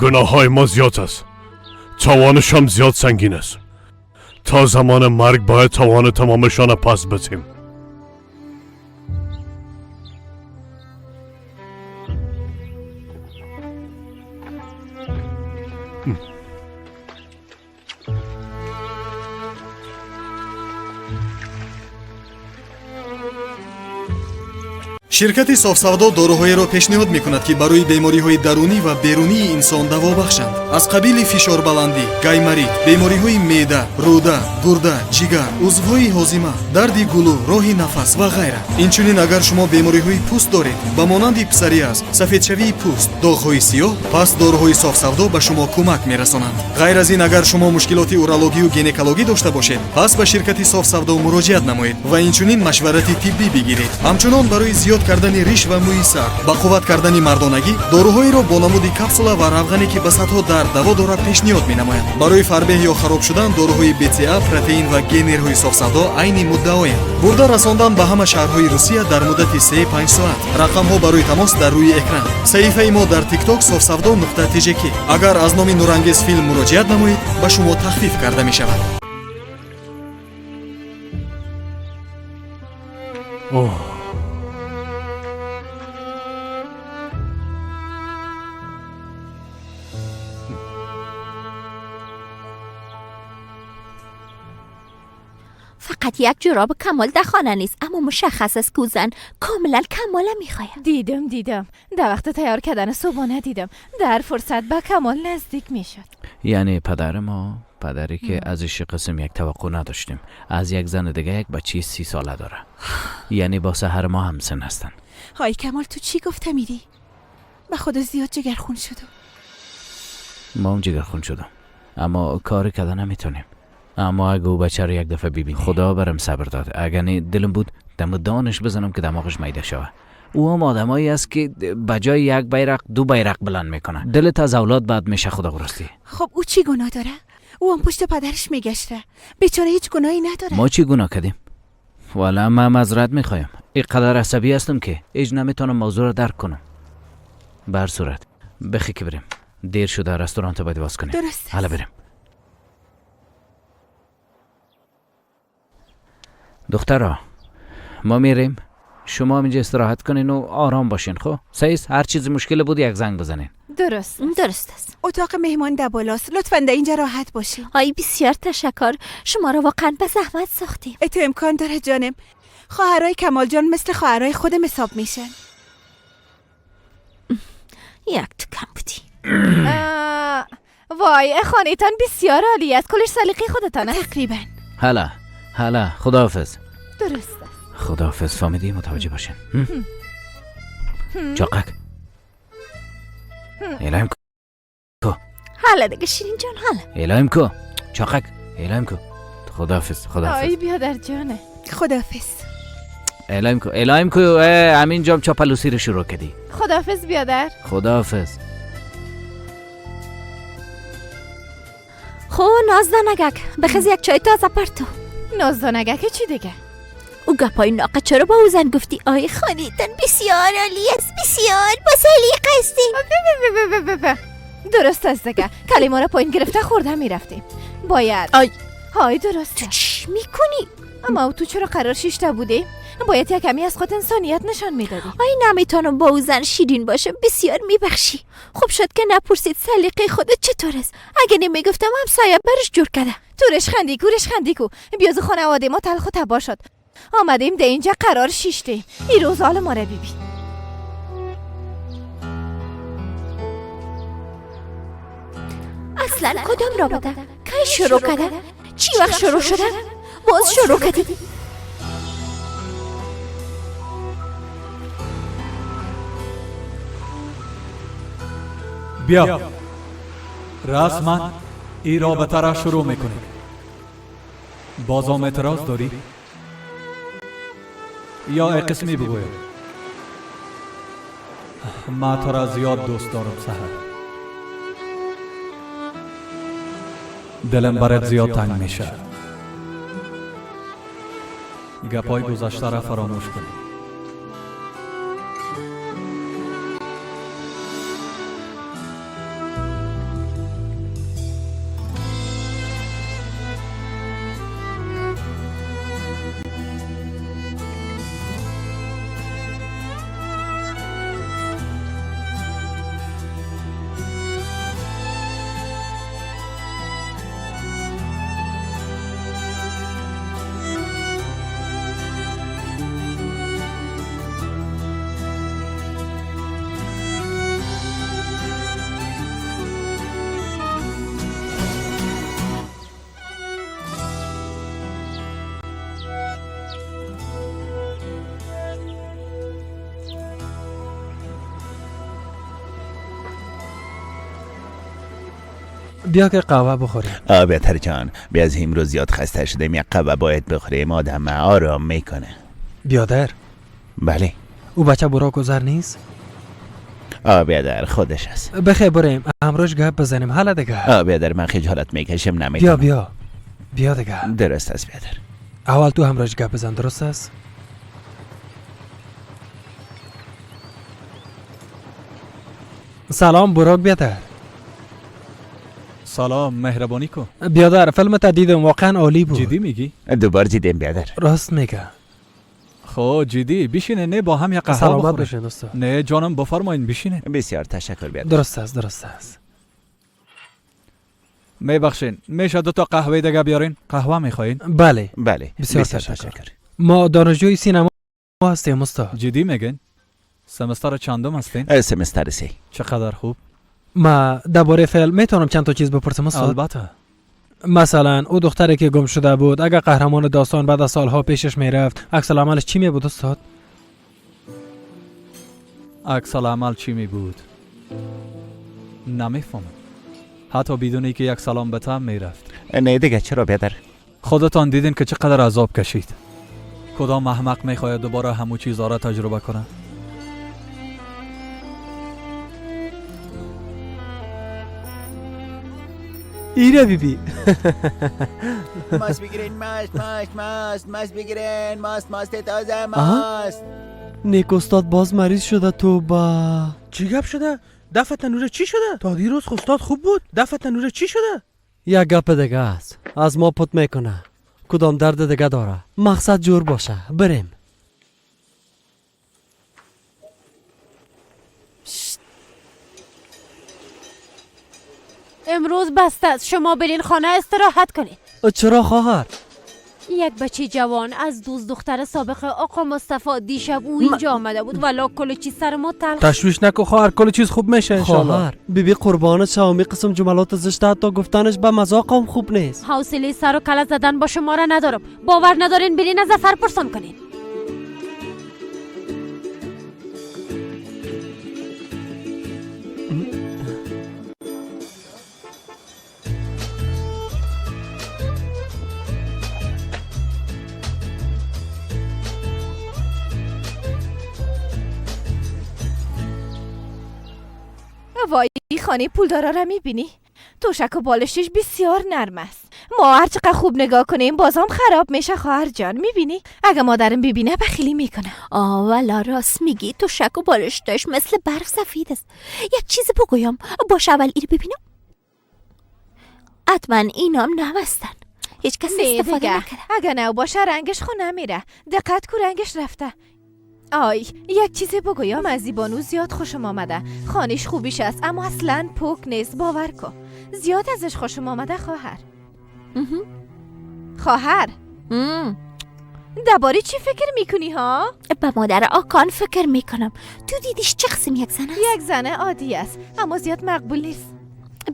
گناههای ما زیاد است. توانش هم زیاد سنگین است. تا زمان مرگ باید توان تمامشان پس بدهیم. ширкати софсавдо доруҳоеро пешниҳод мекунад ки барои бемориҳои дарунӣ ва берунии инсон даво бахшанд. аз қабили фишорбаландӣ, гаймарид, бемориҳои меъда, рӯда, гурда, ҷигар, узвҳои ҳозима, дарди гулӯ, роҳи нафас ва ғайра. инчунин агар шумо бемориҳои пӯст доред ба монанди псориаз, сафедшавии пӯст, доғҳои сиёҳ, пас доруҳои софсавдо ба шумо кӯмак мерасонанд. ғайр аз ин агар шумо мушкилоти урологию гинекологӣ дошта бошед, пас ба ширкати софсавдо муроҷиат намоед ва инчунин машварати тиббӣ бигиред. ҳамчунон барои зиёд кардани риш ва мӯи сар, ба қувват кардани мардонагӣ, доруҳоеро бо намуди капсула ва равғане ки ба сатҳо дард даво дорад пешниҳод менамоянд. барои фарбеҳ ё хароб шудан доруҳои БЦА, протеин ва генерҳои софсавдо айни муддаоянд. бурда расондан ба ҳама шаҳрҳои Русия дар муддати 3-5 соат. рақамҳо барои тамос дар рӯи экран. саҳифаи мо дар TikTok sofsavdo.tjk. агар аз номи нурангез филм муроҷиат намоед, ба шумо тахфиф карда мешавад. فقط یک جوراب کمال در خانه نیست، اما مشخص است که زن کاملا کمال میخواید. دیدم در وقت تیار کردن صبحانه دیدم در فرصت به کمال نزدیک میشد. یعنی پدر ما، پدری که از این قسم یک توقع نداشتیم، از یک زن دیگه یک بچه 30 ساله داره. یعنی با سحر ما هم سن هستن. های کمال تو چی گفته میری؟ به خدا زیاد جگرخون شدم. ما هم جگرخون شدم، اما کاری کردن نمیتونیم. اما اگه او بچه رو یک دفعه ببین، خدا برم صبر داد. اگه نه دلم بود دم دانش بزنم که دماغش میده شوه. او هم آدمایی است که بجای یک بیرق 2 بیرق بلند میکنه. دلت از اولاد بعد میشه خدا برستی. خب او چی گناه داره؟ او هم پشت پدرش میگشته. بیچاره هیچ گناهی نداره. ما چی گناه کردیم؟ والا من معذرت میخوایم. اینقدر عصبی هستم که هیچ نمیتونم موضوع رو درک کنم. به هر صورت بخی که بریم. دیر شده، رستوران باید باز کنیم. درسته. حالا بریم. دخترها ما میریم، شما هم اینجا استراحت کنین و آرام باشین. خب سعید هر چیز مشکل بود یک زنگ بزنین. درست است. اتاق مهمان در بالاست، لطفاً در اینجا راحت باشین. آی بسیار تشکر، شما را واقعا به زحمت ساختیم. تو امکان داره جانم. خواهرای کمال جان مثل خواهرای خودم حساب میشن. یک تو کم بودی. وای خانه‌تان بسیار عالی است. کلش سلیقه خودتانه؟ تقریبا. حالا خداحافظ. درسته. خداحافظ. فهمیدی؟ متوجه باشین. چاقک ایلایم کو. حالا دیگه شیرین جان حالا. ایلایم کو. چاقک ایلایم کو. خداحافظ. آی بیادر جانه. خداحافظ. ایلایم کو. همین جام چاپلوسی رو شروع کردی. خداحافظ بیادر. خداحافظ. خو نازدانگک بخیز یک چای تازه پرتو. نازدانگک چی دیگه؟ او گپای ناقه چرا با او زن گفتی؟ آی خانیتن بسیار عالی است، بسیار با سلیقه هستی. درست است دیگه. کلمه را پایین گرفته خورده میرفتیم. باید های درسته. چی میکنی؟ اما تو چرا قرار شیشته بودی؟ باید یک کمی از خود انسانیت نشان میدادی. آی نمیتونم با او زن شیرین باشم، بسیار میبخشی. خوب شد که نپرسید سلیقه خودت چطور است. اگه نمیگفتم همسایه برش جور کرده. رش خندی کو بیاز خانواده ما تلخ و تبا شد. آمدیم ده اینجا قرار شیشته. این روز حال ما رو ببین. اصلا کدام رابطه؟ کی شروع کرده؟ چی وقت شروع شده؟ باز شروع کردی؟ بیا رسما این رابطه را شروع میکنیم. بازم اعتراض داری؟ یا قسمی بگویم؟ من تو را زیاد دوست دارم سحر. دلم برات زیاد تنگ میشه. گپای گذشته را فراموش کن. بیا که قهوه بخوریم. بهتر جان، بیا از امروز زیاد خسته شدیم، یک قهوه باید بخوریم، آدم آرام میکنه. بیادر بله. او بچه برا گذر نیست؟ بیادر خودش است. بخیر بریم امروز گپ بزنیم. حالا دیگه بیادر من خجالت میکشم نمیتونم. بیا دیگه. درست است بیادر. اول تو همراهش گپ بزن. درست است؟ سلام براک بیادر. سلام، مهربانی کو. بیادر فیلم تا دیدم واقعا عالی بود. جدی میگی؟ دوبار دیدیم بیادر. راست میگه. خب جدی بشینه، نه با هم یک قهوه سلامت بخوریم. باشین استاد. نه جانم بفرمایین بشینه. بسیار تشکر بیادر. درست است. میبخشین، میشه 2 تا قهوه دیگه بیارین؟ قهوه میخواین؟ بله بسیار بسیار تشکر. ما دانشجوی سینما هستیم استاد. جدی میگین؟ سمستر چندم هستین؟ سمستر 3. چقدر خوب. ما درباره فیلم میتونم چند تا چیز بپرسم استاد؟ البته. مثلا او دختری که گم شده بود، اگر قهرمان داستان بعد از سالها پیشش میرفت، عکس العملش چی می بود استاد؟ عکس العمل چی می بود؟ نمیفهمم. حتی بدون که یک سلام به تم میرفت. نه دیگه چرا بیادر؟ خودتان دیدین که چقدر عذاب کشید. کدام احمق میخواید دوباره همو چیزها را تجربه کنه؟ ایره بیبی. ماست بگیرین، ماست بگیرین، ماست تازه ماست. نیک استاد باز مریض شده. تو با چی گپ شده؟ دفعه تنوره چی شده؟ تا دیروز استاد خوب بود. دفعه تنوره چی شده؟ یک گپ دیگه است. از ما پت میکنه. کدام درد دیگه داره. مقصد جور باشه. بریم. امروز بسته است. شما برین خانه استراحت کنین. چرا خواهر؟ یک بچه جوان از دوست دختر سابق آقا مصطفی دیشب او اینجا آمده بود ولی کل چیز سر ما تلخ. تشویش نکن خواهر، کل چیز خوب میشه ان شاء الله. خواهر بیبی قربان شامی قسم جملات زشت حتی گفتنش به مذاقم خوب نیست. حوصله سر و کله زدن با شما را ندارم. باور ندارین برین از ظفر پرسان کنین. وای خانه پولدارا را میبینی؟ توشک و بالشش بسیار نرم است. ما هر چقدر خوب نگاه کنیم بازم خراب میشه خواهر جان. میبینی؟ اگه مادرم ببینه بخیلی میکنه. والا راست میگی، تو شک و بالشتش مثل برف سفید است. یک چیزی بگویم، باش اول اینو ببینم. حتما اینام نوستن. هیچ کس استفاده نکرده. اگه نو باشه رنگش خو نمیره. دقت کو رنگش رفته. آی یک چیزی بگویم، از زیبانو زیاد خوشم آمده. خانش خوبیش است اما اصلا پوک نیست. باور کن زیاد ازش خوشم آمده خواهر. خواهر درباره چی فکر میکنی ها؟ به مادر آکان فکر میکنم. تو دیدیش چه قسم یک زن است؟ یک زن عادی است اما زیاد مقبول نیست.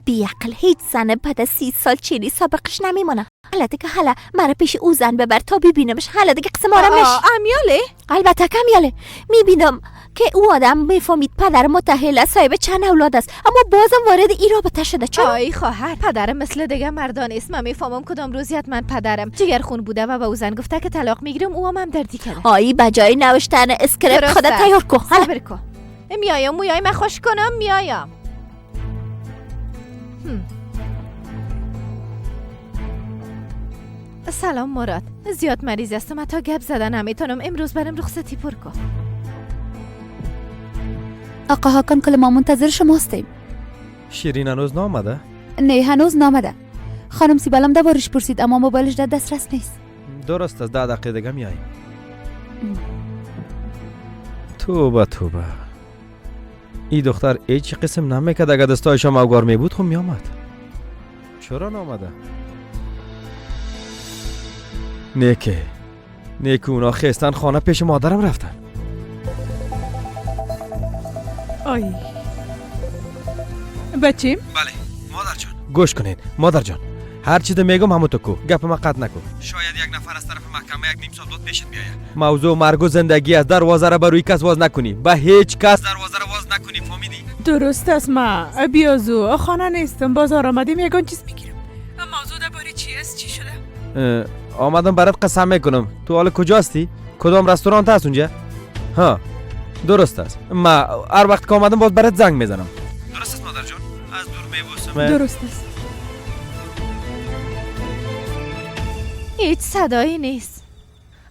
بیعقل، هیچ زن بعد از 30 سال چینی سابقش نمیمونه. حالا دیگه حالا مرا پیش او زن ببر تا ببینمش. حالا دیگه قسم آرامش. امیاله؟ البته کمیاله. میبینم که او آدم میفهمید پدر متأهل است، صاحب چند اولاد است، اما بازم وارد این رابطه شده. چرا؟ آی خواهر پدرم مثل دیگه مردان است. من میفهمم کدام روزیت من پدرم جگرخون بوده و به او زن گفته که طلاق میگیرم. او هم دردی کرده. آی بجای نوشتن اسکریپت خودت تیار کن. صبر کن. میایم من خوش کنم. میایم. سلام مراد. زیاد مریض هستم تا گپ زدن نمیتونم. امروز برم رخصتی پر کن. آقا هاکان کل ما منتظر شما هستیم. شیرین هنوز نامده؟ نه هنوز نامده. خانم سیبالم دوبارش پرسید اما موبایلش در دسترس نیست. درست است. 10 دقیقه دیگه میاییم. توبه این دختر هیچ قسم نمیکرد. اگه دستایش هم اوگار می بود خب میامد. چرا نامده؟ نیکه اونا خستن خانه پیش مادرم رفتن. آی بچیم؟ بله مادر جان. گوش کنین مادر جان، هر چیز میگم همو تو کو گپ ما قطع نکن. شاید یک نفر از طرف محکمه یک نیم سال بعد پیشت بیاید. موضوع مرگ و زندگی است. دروازه را بروی کس باز نکنی. به هیچ کس دروازه را باز نکنی. فهمیدی؟ درست است. ما بیازو خانه نیستم، بازار آمدیم یگان چیز میگیرم. موضوع درباره چی است؟ چی شده؟ آمدم برات قسم میکنم. تو حال کجاستی؟ کدام رستوران هست اونجا؟ ها درست است. ما هر وقت که آمدم باز برات زنگ میزنم. درست است مادر جان؟ از دور میبوسم. درست است. هیچ صدایی نیست.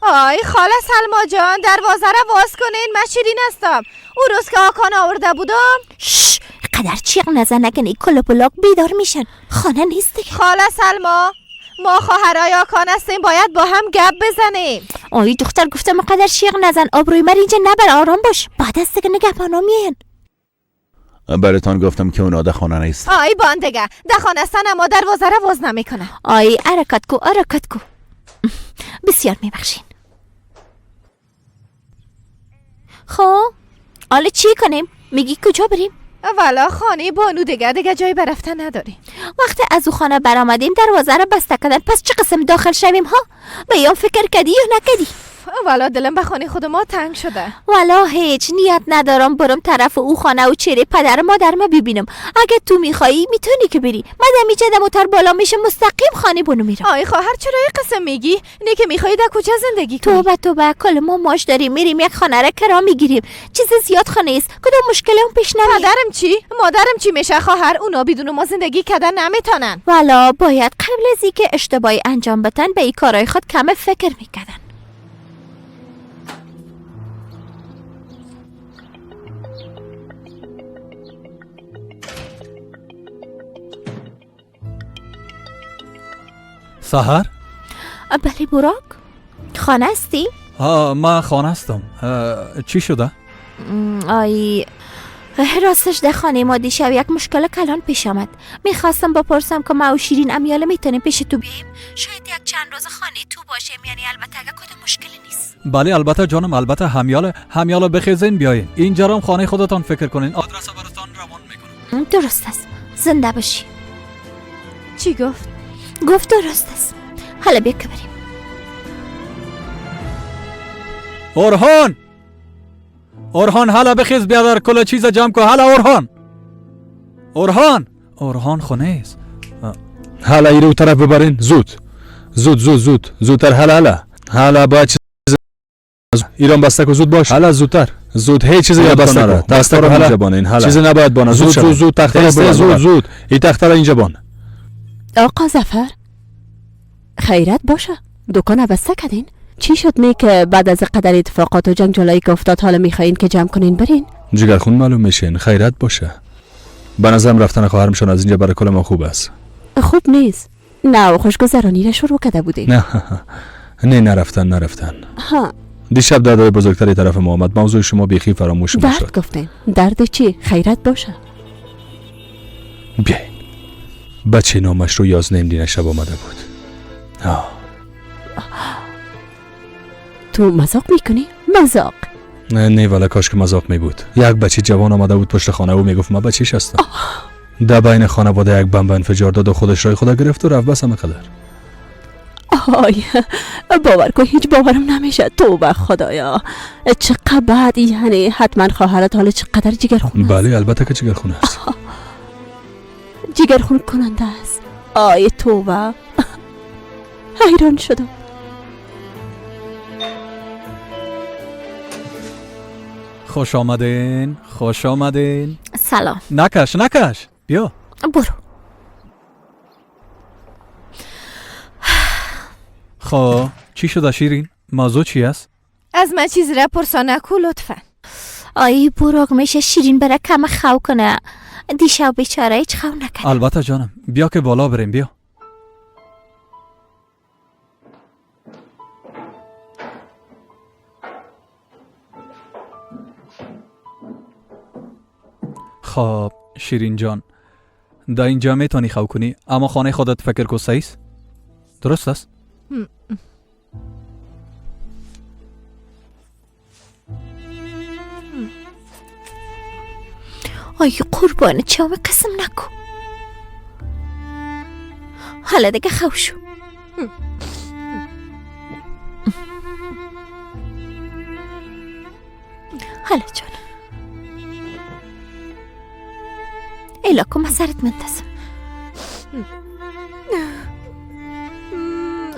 آی خاله سلما جان دروازه را باز کنین، من شیرین هستم. اون روز که آکان آورده بودم. شش، قدر چیغ نزن نکنه کل بلاک بیدار میشن. خانه نیست دیگه. خاله سلما ما خواهرای آکان هستیم، باید با هم گپ بزنیم. آی دختر گفتم قدر چیغ نزن، آبروی من اینجا نبر، آرام باش. بعد از دیگه نگهبانا میین. براتان گفتم که اونا در خانه نیست. آی باندگه در خانه هستن اما دروازه را باز نمیکنه. آی حرکت کو بسیار میبخشین. خب حالا چی کنیم؟ میگی کجا بریم؟ والا خانه بانو دیگه جایی برفتن نداریم. وقتی از او خانه برآمدیم دروازه را بسته کردن، پس چه قسم داخل شویم ها؟ به یا فکر کردی یا نکردی؟ والا دلم به خانه خود ما تنگ شده. والا هیچ نیت ندارم برم طرف او خانه و چهره پدر مادر ما ببینم. اگه تو میخوایی میتونی که بری. من میچه موتر بالا میشه مستقیم خانه بونو میرم. آی خواهر چرا این قسم میگی؟ نه که میخوایی در کجا زندگی کنی؟ توبه کل ما ماش داریم، میریم یک خانه را کرا میگیریم. چیز زیاد خانه است، کدوم مشکل اون پیش نمیاد. مادرم چی میشه خواهر؟ اونا بدون ما زندگی کردن نمیتونن. والا باید قبل از اینکه اشتباهی انجام بدن به این کارهای خود کم فکر میکردن. سحر؟ بله براک خانه هستی؟ من خانه هستم. چی شده؟ آی راستش در خانه ما دیشب یک مشکل کلان پیش آمد. میخواستم بپرسم که ما و شیرین امیاله میتونیم پیش تو بیاییم. شاید یک چند روز خانه تو باشیم، یعنی البته اگه کدوم مشکلی نیست. بله البته جانم، البته همیاله بخیزین بیاین اینجا هم خانه خودتان فکر کنین. آدرس براتان روان میکنم. درست است، زنده باشی. چی گفت؟ گفت درست است. حالا بیا که بریم. اورهان حالا بخیز بیا در کل چیز جمع کن. حالا اورهان خونه است. حالا ایرو طرف ببرین. زودتر. حالا باید چیز ایران بسته که زود باش. حالا زود هیچ چیزی یاد بسته که بسته که اینجا بانین. حالا چیزی نباید بانه. زود تخته زود این تخته را اینجا بان. آقا ظفر خیرت باشه، دکان بسته کردین؟ چی شد که بعد از قدر اتفاقات و جنگ جلایی که افتاد حالا میخواین که جمع کنین برین؟ جگرخون معلوم میشین. خیرت باشه. به نظرم رفتن خواهرمشون از اینجا برای کل ما خوب است. خوب نیست. نه خوشگذرانی را شروع کرده بودین. نه نرفتن. ها دیشب دردای بزرگتری طرف ما آمد. موضوع شما بیخی فراموش ما شد. درد گفتین. درد چی؟ خیرت باشه. بیاین. بچه نامش رو 11 دینه شب آمده بود. تو مذاق میکنی؟ مذاق؟ نه والا کاش که مذاق می بود. یک بچه جوان آمده بود پشت خانه و میگفت ما بچه‌ش هستم. در بین خانواده یک بمب انفجار داد و خودش رای خدا گرفت و رفت. بس همه قدر. آی باور کن هیچ باورم نمیشه. توبه خدایا چقدر بد. یعنی حتما خواهرت حالا چقدر جگرخون است. بله البته که جگرخون است. جگرخون کننده است. آی توبه حیران شدم. خوش آمدین. سلام. نکش بیا. برو. خب چی شده شیرین؟ موضوع چی است؟ از من چیزی را پرسا نکو لطفا. آی براک میشه شیرین برای کم خو کنه. دیشب بیچاره هیچ خو نکنه. البته جانم. بیا که بالا بریم. بیا. خب شیرین جان در اینجا میتونی خو کنی، اما خانه خودت فکر کو سیست؟ درست است؟ آی قربان چه قسم نکو. حالا دیگه خوب شو. حالا جان ایلاکو ما سرت منتظم.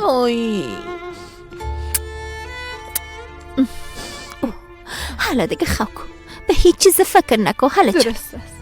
اوی حالا دیگه خواب کن، به هیچ چیز فکر نکن. حالا جان درست است.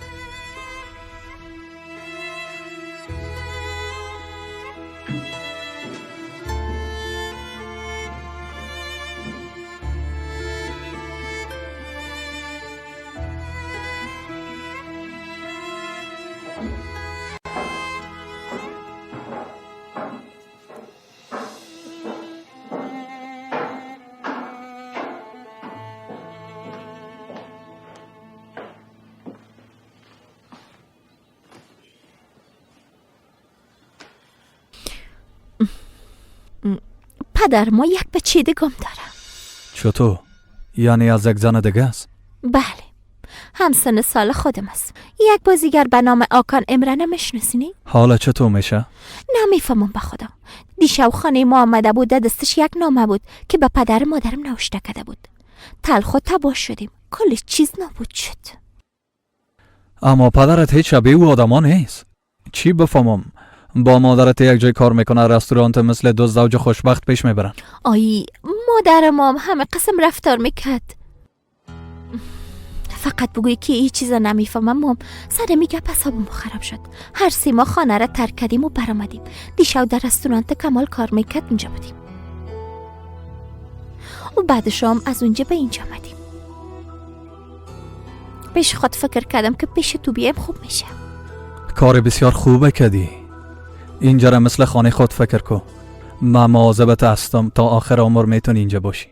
پدر ما یک بچه دیگم داره. چطور؟ یعنی از یک زن دیگه است؟ بله، همسن سال خودم است. یک بازیگر به نام آکان امرانه میشناسینی؟ حالا چطور میشه؟ نمیفهمم به خدا. دیشب خانه ما آمده بود، دستش یک نامه بود که به پدر مادرم نوشته کرده بود. تلخ و تباه شدیم، کل چیز نابود شد. اما پدرت هیچ شبیه او آدما نیست. چی بفهمم؟ با مادرت یک جای کار میکنه، رستورانت مثل دو زوج خوشبخت پیش میبرن. آی مادرم هم همه قسم رفتار میکرد. فقط بگوی که این چیزا نمیفهمم سر میگه حسابم خراب شد. هر 3 ماه خانه را ترک کردیم و برآمدیم. دیشب در رستورانت کمال کار میکرد، اونجا بودیم و بعد شام از اونجا به اینجا آمدیم. پیش خود فکر کردم که پیش تو بیایم خوب میشه. کار بسیار خوبه کردی. اینجا را مثل خانه خود فکر کن. من مواظبت هستم تا آخر عمر میتونی اینجا باشی.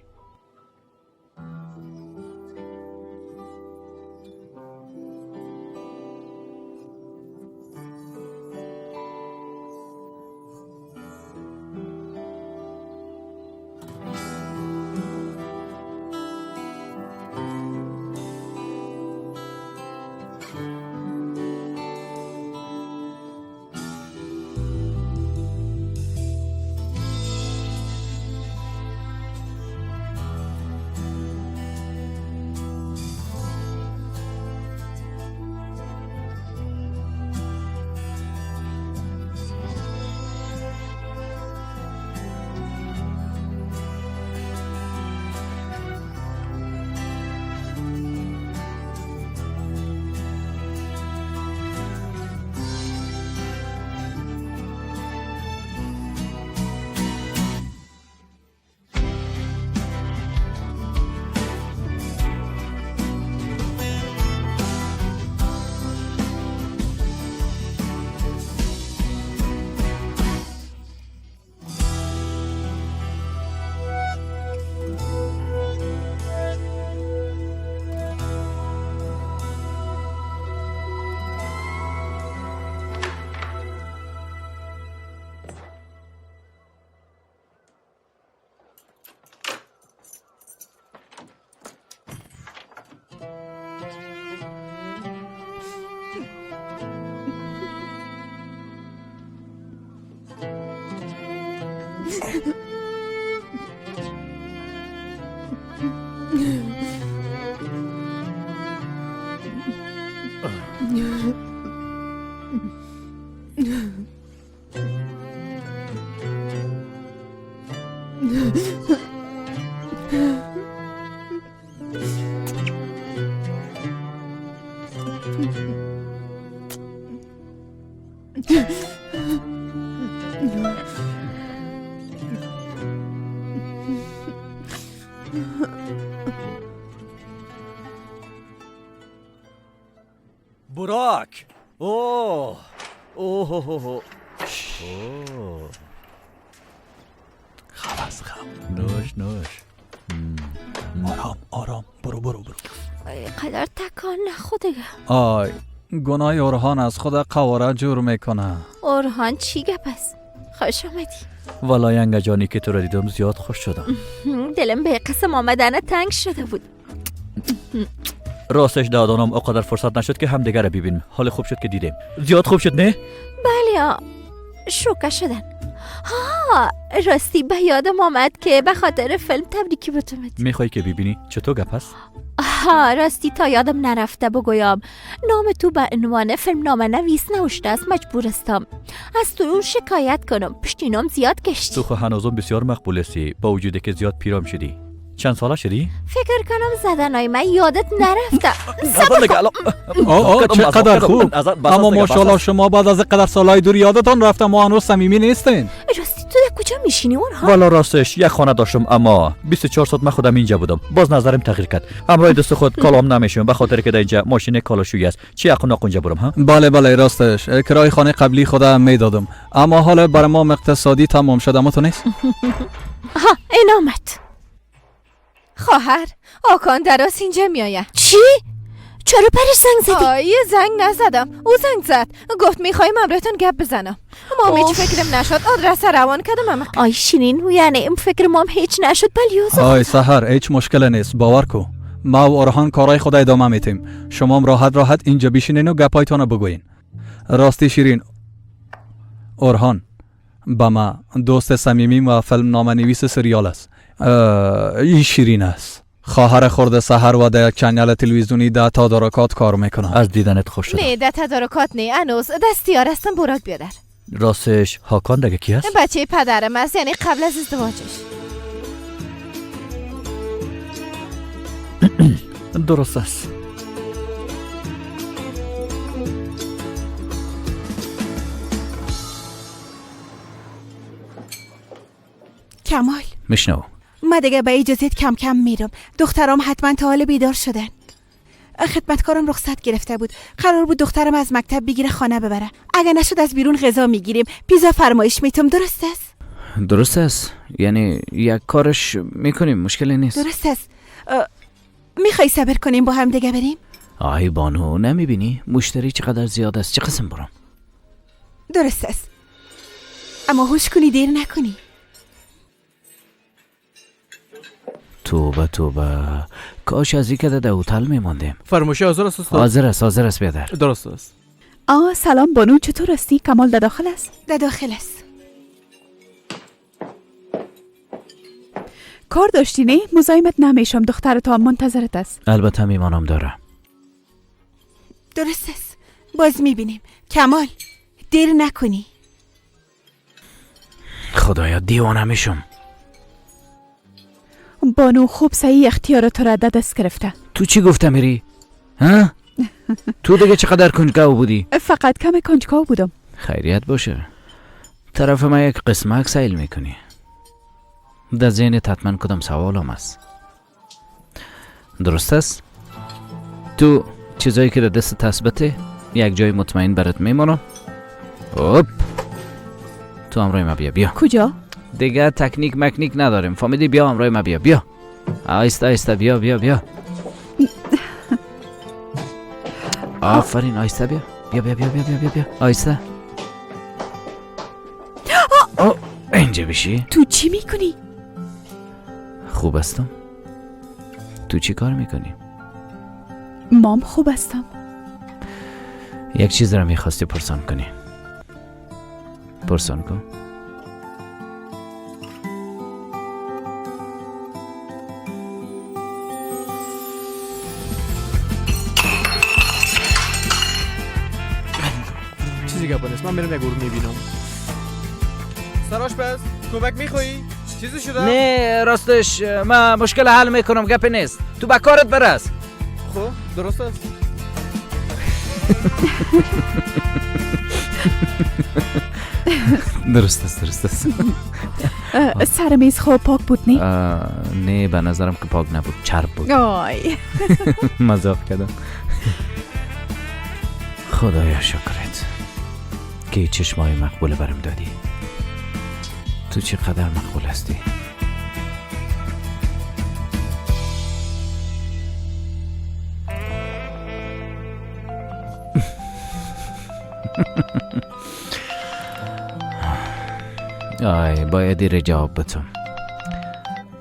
براک. اوه اوه اوه خلاص نوش نوش. آرام آرام. برو برو برو. قدر تکان نخوده. آی گناه اورهان از خود قواره جور میکنه. اورهان چی گپ است؟ خوش آمدی. والا ینگه جانی که تو را دیدم زیاد خوش شدم. دلم به قسم آمدن تنگ شده بود. راستش دادانم اقدر فرصت نشد که همدیگر را ببینیم. حال خوب شد که دیدیم. زیاد خوب شد نه؟ بله شوکه شدن. ها راستی به یادم آمد که به خاطر فیلم تبریکی بهتون بدم. میخوای که ببینی چطور گپ است؟ ها راستی تا یادم نرفته بگویم نام تو به عنوان فیلم نام نویس نوشته است. مجبور استم از تو اون شکایت کنم. پشتینام زیاد گشتی. تو خو هنوزم بسیار مقبول هستی با وجودی که زیاد پیرام شدی. چند ساله شدی؟ فکر کنم زدنای من یادت نرفته. چقدر خوب. اما ماشاءالله شما بعد از قدر سالهای دور یادتان رفته ما هنوز صمیمی نیستین. راستی تو در کجا میشینی اونها؟ والا راستش یک خانه داشتم اما 24 ساعت من خودم اینجا بودم. باز نظرم تغییر کرد. همراه دوست خود کالام نمیشم به خاطر که در اینجا ماشین کالاشویی است. چی اقنا اونجا برم ها؟ بله راستش کرای خانه قبلی خودم میدادم اما حالا برای ما اقتصادی تمام شده اما تو نیست. ها این آمد. خواهر آکان دراس اینجا میآید. چی؟ چرا پرش زنگ زدی؟ یه زنگ نزدم، او زنگ زد گفت میخوایم امروتون گپ بزنم. ما هیچ فکرم نشد آدرس روان کردم. آی شیرین یعنی این فکر مام هیچ نشد بلیوز. آی سحر هیچ مشکل نیست باور کو. ما و ارهان کارای خود ادامه میتیم. شما راحت اینجا بشینین و گپایتون بگوین. راستی شیرین ارهان با ما دوست صمیمی و فیلم نامه‌نویس سریال است. این شیرین است. خواهر خورده سحر و در یک چنل تلویزیونی در تدارکات کار میکنه. از دیدنت خوش شدم. نه در تدارکات نه انوز دستیار هستم براک بیادر. راستش هاکان دیگه کی است؟ بچه پدرم است یعنی قبل از ازدواجش. درست است. کمال میشنو. ما دیگه به اجازت کم کم میرم. دخترام حتما تا حال بیدار شدن. خدمتکارم رخصت گرفته بود. قرار بود دخترم از مکتب بگیره خانه ببره. اگه نشد از بیرون غذا میگیریم. پیزا فرمایش میتم. درست است؟ درست است. یعنی یک کارش میکنیم مشکلی نیست. درست است. میخوای صبر کنیم با هم دیگه بریم؟ آی بانو نمیبینی مشتری چقدر زیاد است. چه قسم برم؟ درست است. اما هوش کنی دیر نکنی. توبه کاش از این که در هتل میماندیم. فرمایشی حاضر است استاد؟ حاضر است بیادر. درست است. سلام بانو چطور هستی؟ کمال در داخل است؟ در داخل است. کار داشتی نه؟ مزاحمت نمیشم. دختر تو منتظرت است. البته میمانم داره. درست است. باز میبینیم. کمال دیر نکنی. خدایا دیوانه میشم. بانو خوب صحیح اختیارات را دست گرفته. تو چی گفته میری؟ ها؟ تو دیگه چقدر کنجکاو بودی؟ فقط کم کنجکاو بودم. خیریت باشه. طرف ما یک قسمک سیل میکنی. در ذهنت حتما کدام سوالم است. درست است؟ تو چیزایی که در دست تثبته یک جای مطمئن برات میمونم. اوپ تو همراه ما بیا. کجا؟ دیگه تکنیک مکنیک نداریم. فهمیدی؟ بیا همراه ما بیا. آیسته بیا. آفرین آیسته بیا. آیسته. اینجا بشی. تو چی میکنی؟ خوب هستم. تو چی کار میکنی؟ مام خوب هستم. یک چیز را میخواستی پرسان کنی. پرسان کن. چیزی گپ نیست. من میرم یک گروه میبینم. سراش پس کمک میخوایی؟ چیزی شده؟ نه راستش من مشکل حل میکنم. گپ نیست. تو با کارت برس. خب درست است. درست است. سر میز خوب پاک بود نه؟ نه به نظرم که پاک نبود. چرب بود. آی مزاق کردم. خدایا شکرت که چشمای مقبول برم دادی. تو چقدر مقبول هستی. آی باید دیر جواب بتم.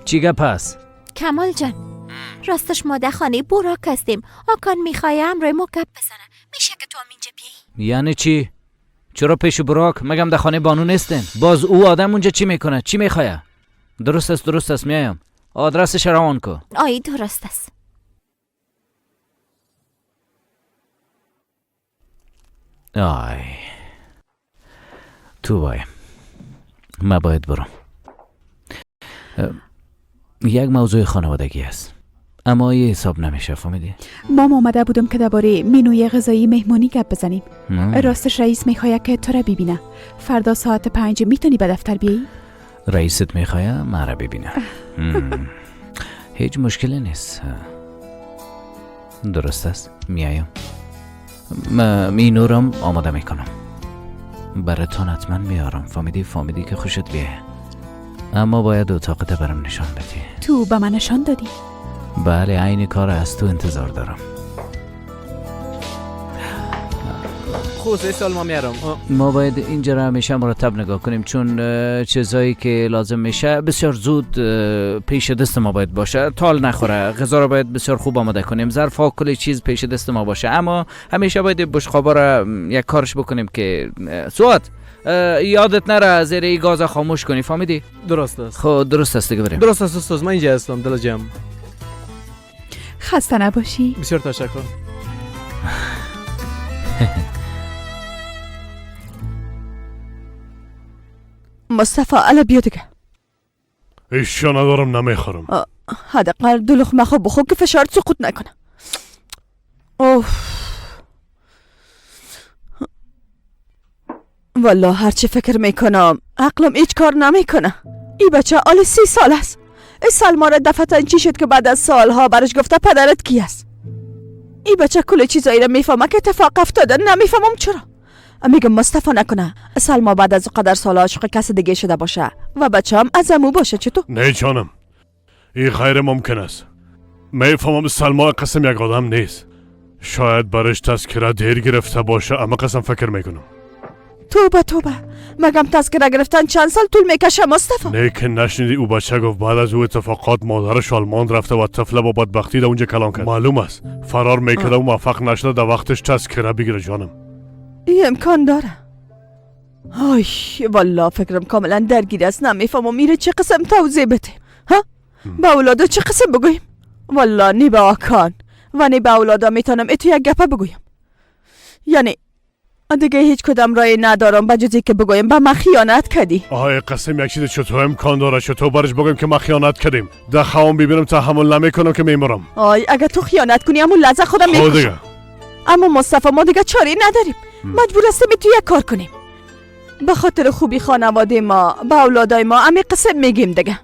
چی گپ هست؟ کمال جان راستش ما در خانه براک هستیم. آکان میخواه همراه ما گپ بزنه. میشه که تو هم اینجا بیایی؟ یعنی چی؟ چرا پیش براک؟ مگم در خانه بانو نیستین؟ باز او آدم اونجا چی میکنه؟ چی میخواه؟ درست است میایم. آدرسش روان کو. آی درست است. آی تو بایم. من باید برم. یک موضوع خانوادگی است، اما یه حساب نمیشه، فهمیدی؟ مام آمده بودم که درباره منوی غذایی مهمانی گپ بزنیم. راستش رئیس میخواد که تو را ببینه. فردا ساعت 5 میتونی به دفتر بیایی؟ رئیست میخواد من را ببینه. هیچ مشکلی نیست. درست است، میایم. مینورم آماده میکنم. براتون حتما میارم، فهمیدی که خوشت بیه. اما باید اتاقت برم نشان بدی. تو به من نشان دادی؟ بله، عین کار از تو انتظار دارم. خوزه سال ما میارم. ما باید اینجا را همیشه مرتب نگاه کنیم، چون چیزایی که لازم میشه بسیار زود پیش دست ما باید باشه، تال نخوره. غذا را باید بسیار خوب آماده کنیم، ظرف ها کلی چیز پیش دست ما باشه. اما همیشه باید بشقابا را یک کارش بکنیم که سوات یادت نره زیر ای گاز خاموش کنی، فهمیدی؟ درست است. خب درست است دیگه بریم. درست است استاد، من اینجا هستم. دل جمع. خسته نباشی. بسیار تشکر. مصطفی الا بیا دیگه. اشیا ندارم، نمیخورم. حداقل 2 لقمه خوب بخور که فشار سقوط نکنه. اوف. والله هرچی فکر میکنم عقلم هیچ کار نمیکنه. این بچه حال 30 سال است. این سلما را دفعتاً چی شد که بعد از سالها برش گفته پدرت کی است؟ این بچه کل چیزایی را میفهمه که اتفاق افتاده، نمیفهمم چرا. میگم مصطفی نکنه سلما بعد از قدر سال عاشق کس دیگه شده باشه و بچه هم از امو باشه. چطور؟ نه جانم، این غیر ممکن است. میفهمم سلما قسم یک آدم نیست. شاید برش تذکره دیر گرفته باشه، اما قسم فکر میکنم. توبه مگم تذکره گرفتن چند سال طول میکشه مصطفی؟ نه که نشنیدی او بچه گفت بعد از او اتفاقات مادرش آلمان رفته و طفله با بدبختی در اونجا کلان کرد. معلوم است فرار میکرده و موفق نشده در وقتش تذکره بگیره. جانم این امکان داره. آی والله فکرم کاملا درگیر است، نمیفهمم میره چه قسم توضیح بده. ها؟ به اولادا چه قسم بگویم؟ والله نی به آکان و نی به اولادا میتونم اتو یک گپه بگویم. یعنی دیگه هیچ کدام رای ندارم بجز که بگویم به ما خیانت کردی. آهای قسم یک چیز چطور امکان داره؟ چطور برش بگویم که ما خیانت کردیم؟ در خوام ببینم تحمل نمیکنم که میمرم. آی اگه تو خیانت کنی همون لحظه خودم میکشم. اما مصطفی ما دیگه چاری نداریم. مجبور هستیم تو یک کار کنیم. به خاطر خوبی خانواده ما به اولادای ما همین قسم میگیم دیگه.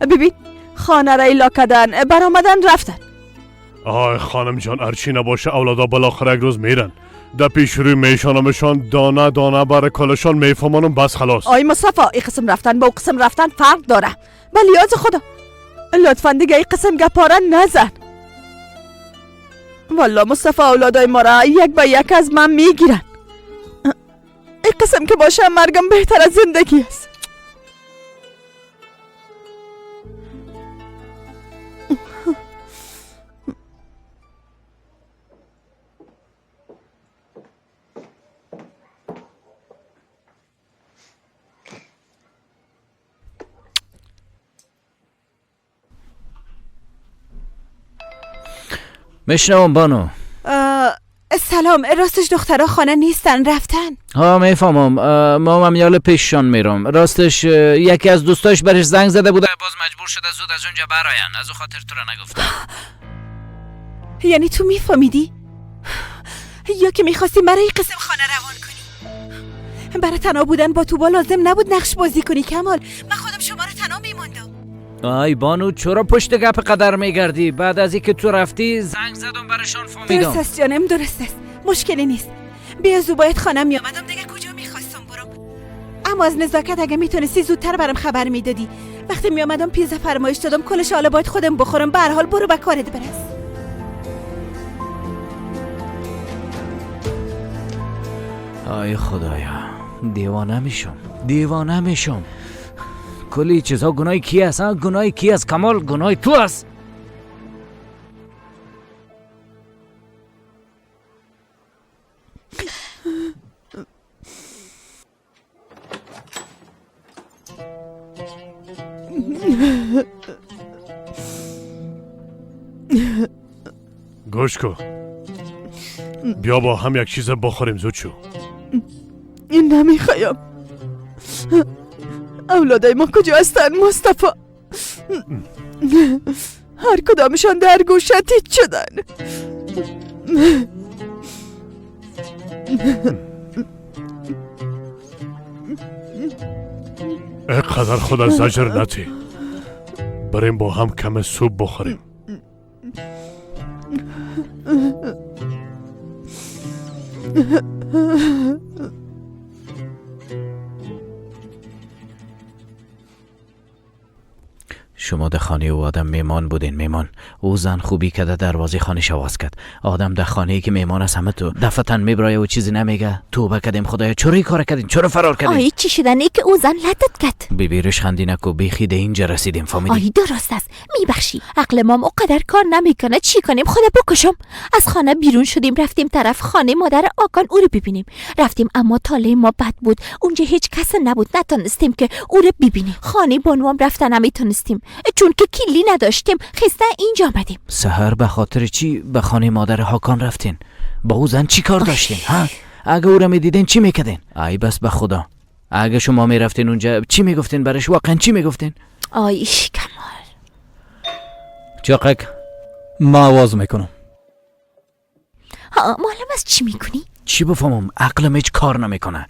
ببین خانه را ایلا کردن، برآمدن رفتن. آهای خانم جان، هرچی نباشه اولادا بالاخره یک روز میرن. در پیش روی میشانمشان دانه دانه بر کلشان میفهمانم بس خلاص. آی مصطفی این قسم رفتن با او قسم رفتن فرق داره. ولی یاد خدا لطفا دیگه این قسم گپارا نزن. والله مصطفی اولادای ما را یک به یک از من میگیرن. این قسم که باشه مرگم بهتر از زندگی است. میشنوم بانو. سلام، راستش دخترها خانه نیستن، رفتن. ها میفهمم. ما هم یال پیششان میرم. راستش یکی از دوستاش برش زنگ زده بوده، باز مجبور شده زود از اونجا براین. از او خاطر تو را نگفتم. یعنی تو میفهمیدی؟ یا که میخواستی برای قسم خانه روان کنی؟ برای تنها بودن با توبا لازم نبود نقش بازی کنی کمال. من خودم شما رو تنها میماندم. آی بانو چرا پشت گپ قدر میگردی؟ بعد از اینکه تو رفتی زنگ زدم برشان فهمیدم. درست است جانم، درست است، مشکلی نیست. بیا زوبایت خانم میامدم دیگه کجا میخواستم برم. اما از نزاکت اگه میتونستی زودتر برام خبر میدادی. وقتی میامدم پیزا فرمایش دادم کلش حالا باید خودم بخورم. به هر حال برو به کارت برس. آی خدایا، دیوانه میشم. کلی چیزها گناه کی است؟ گناه کی است کمال؟ گناه تو است. گوش کن. بیا با هم یک چیز بخوریم زود شو. این نمیخوایم. اولادای ما کجا هستن مصطفی؟ هر کدامشان در گوشت هیچ شدن. اینقدر خود از زجر نتی. بریم با هم کم سوپ بخوریم. شما در خانه او آدم میمان بودین. میمان او زن خوبی که در دروازه خانه شواز کرد. آدم در خانه ای که میمان است همه تو دفتن میبرایه و چیزی نمیگه. توبه کردیم خدایا چرا این کار کردین؟ چرا فرار کردین؟ آی چی شدن ای که اون زن لطت کرد؟ بیبیرش خندی نکو بیخی ده اینجا رسیدیم فهمیدی؟ آی درست است میبخشی. عقل مام اونقدر کار نمیکنه. چی کنیم خدا بکشم. از خانه بیرون شدیم رفتیم طرف خانه مادر آقان او رو ببینیم. رفتیم اما طالع ما بد بود. اونجا هیچ کس نبود. نتونستیم که او رو ببینیم. خانه بانوام رفتن نمیتونستیم چون که کلی نداشتیم. خسته اینجا آمدیم. سحر به خاطر چی به خانه مادر حاکان رفتین؟ با او زن چی کار داشتین؟ ها؟ اگه او را میدیدین چی میکردین؟ ای بس به خدا. اگه شما میرفتین اونجا چی میگفتین برش؟ واقعا چی میگفتین؟ آی کمال. چاقک ما آواز میکنم. معلم از چی میکنی؟ چی بفهمم؟ عقلم هیچ کار نمیکنه.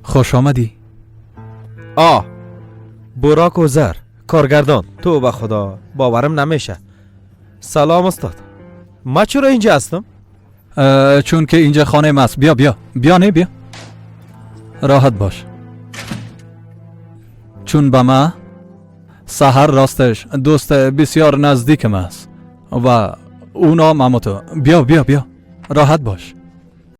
خوش آمدی. براک و زر کارگردان. تو به خدا باورم نمیشه. سلام استاد. ما چرا اینجا هستم؟ چون که اینجا خانه ماست. بیا بیا بیا. نه بیا راحت باش. چون به ما سحر راستش دوست بسیار نزدیکم است و اونا مامتو. بیا بیا بیا راحت باش.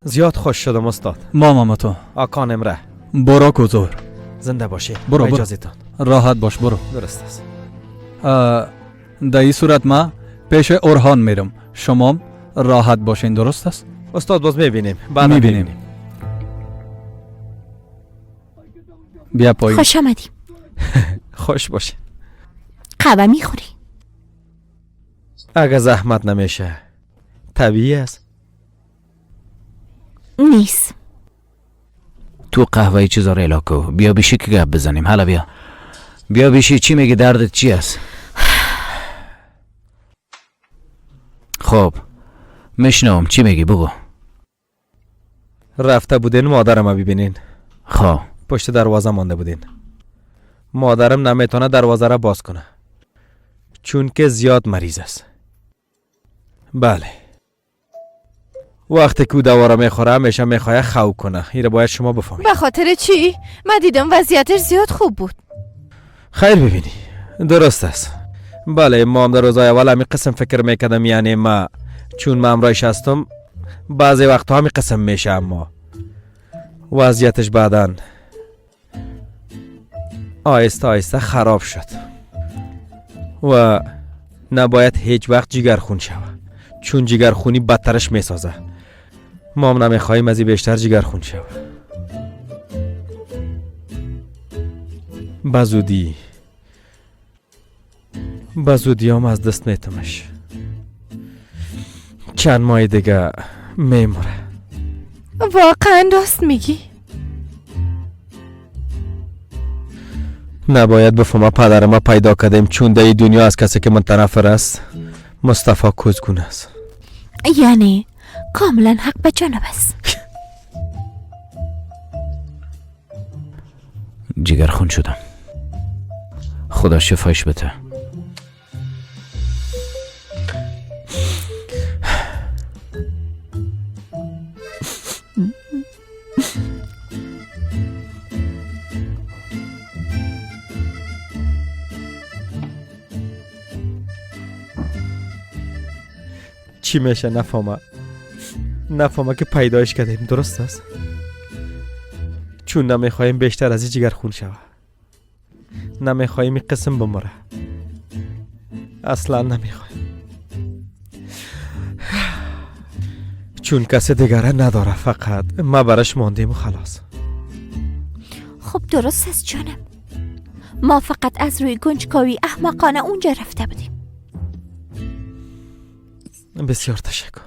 زیاد خوش شدم استاد. ما مامتو آکان امره. براک و زور زنده باشه. برو اجازهتان. راحت باش برو. درست است. در این صورت ما پیش اورهان میرم. شما راحت باشین. درست است؟ استاد باز میبینیم. میبینیم. بیا پایین. خوش آمدیم. خوش باشه. قهوه میخوری؟ اگه زحمت نمیشه طبیعی است. نیست. تو قهوه چیزا رو الاکو. بیا بیشی که گپ بزنیم. حالا بیا. بیا بیشی چی میگی؟ دردت چی است؟ خب میشنوم. چی میگی؟ بگو. رفته بودین مادرم ببینین. خب پشت دروازه مانده بودین. مادرم نمیتونه دروازه را باز کنه چون که زیاد مریض است. بله. وقتی که دواره میخوره همیشه میخواه خو کنه. این رو باید شما بفهمید. به خاطر چی؟ من دیدم وضعیتش زیاد خوب بود. خیر ببینی. درست است. بله ما هم در روزای اول همی قسم فکر میکردم. یعنی ما چون ما امرایش هستم بعضی وقتا همی قسم میشه اما وضعیتش بعدن آهسته آهسته خراب شد و نباید هیچ وقت جگرخون شود چون جگرخونی بدترش میسازه. ما هم نمیخواهیم از این بیشتر جگرخون شود. بزودی هم از دست میتمش. چند ماه دیگه میموره. واقعا راست میگی؟ نباید بفهمه پدر ما پیدا کردیم چون در دنیا از کسی که منتنفر است مصطفی کوزگون است. یعنی کاملا حق به جانب است. جگرخون شدم. خدا شفایش بده. چی میشه نفهمه که پیدایش کردیم. درست است؟ چون نمیخوایم بیشتر از این جگرخون شود. نمیخوایم این قسم بمره. اصلا نمیخوایم. چون کسی دیگره نداره. فقط ما برش ماندیم و خلاص. خب درست است جانم. ما فقط از روی گنجکاوی احمقانه اونجا رفته بودیم. بسیار تشکر.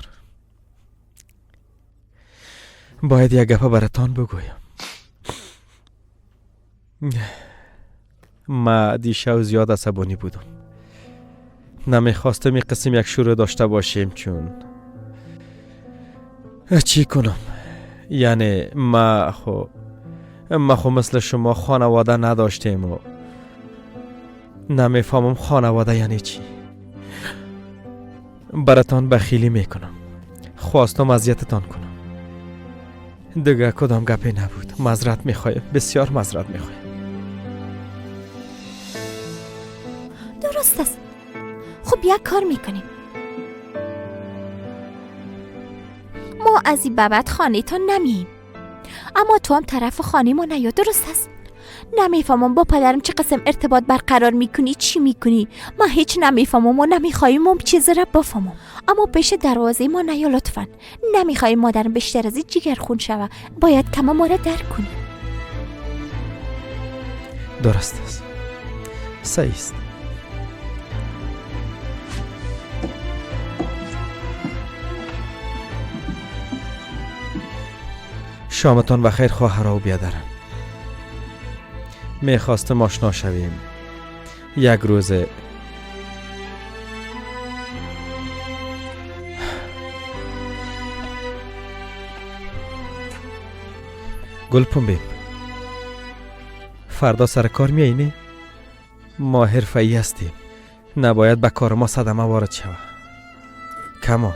باید یک گپ براتان بگویم. ما دیشب زیاد عصبانی بودم. نمیخواستم این قسم یک شروع داشته باشیم چون چی کنم؟ یعنی ما خو مثل شما خانواده نداشتیم و نمیفهمم خانواده یعنی چی. براتان بخیلی میکنم. خواستم اذیتتان کنم. دیگه کدام گپی نبود. معذرت میخوایم. بسیار معذرت میخوایم. درست است. خب یک کار میکنیم. ما از این بعد خانه تا نمیم. اما تو هم طرف خانه ما نیا. درست است؟ نمیفهمم با پدرم چه قسم ارتباط برقرار میکنی، چی میکنی. ما هیچ نمیفهمم و نمیخوایم هم چیز را بفهمم. اما پیش دروازه ما نیا لطفا. نمیخوایم مادرم بیشتر از این جگر خون شوه. باید کم ما را درک کنی. درست است. صحیح است. شامتان بخیر خواهرها و بیادران. میخواستم آشنا شویم. یک روز گل پنبه فردا سر کار میایینی؟ ما حرفه‌ای هستیم. نباید به کار ما صدمه وارد شود. کمال.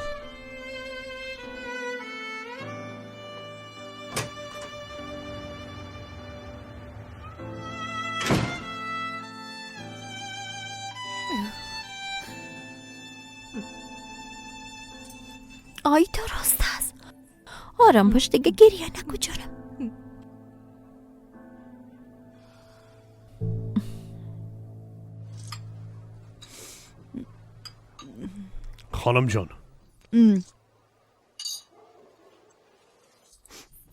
آی درست است. آرام باش دیگه گریه نکن جانم. خانم جان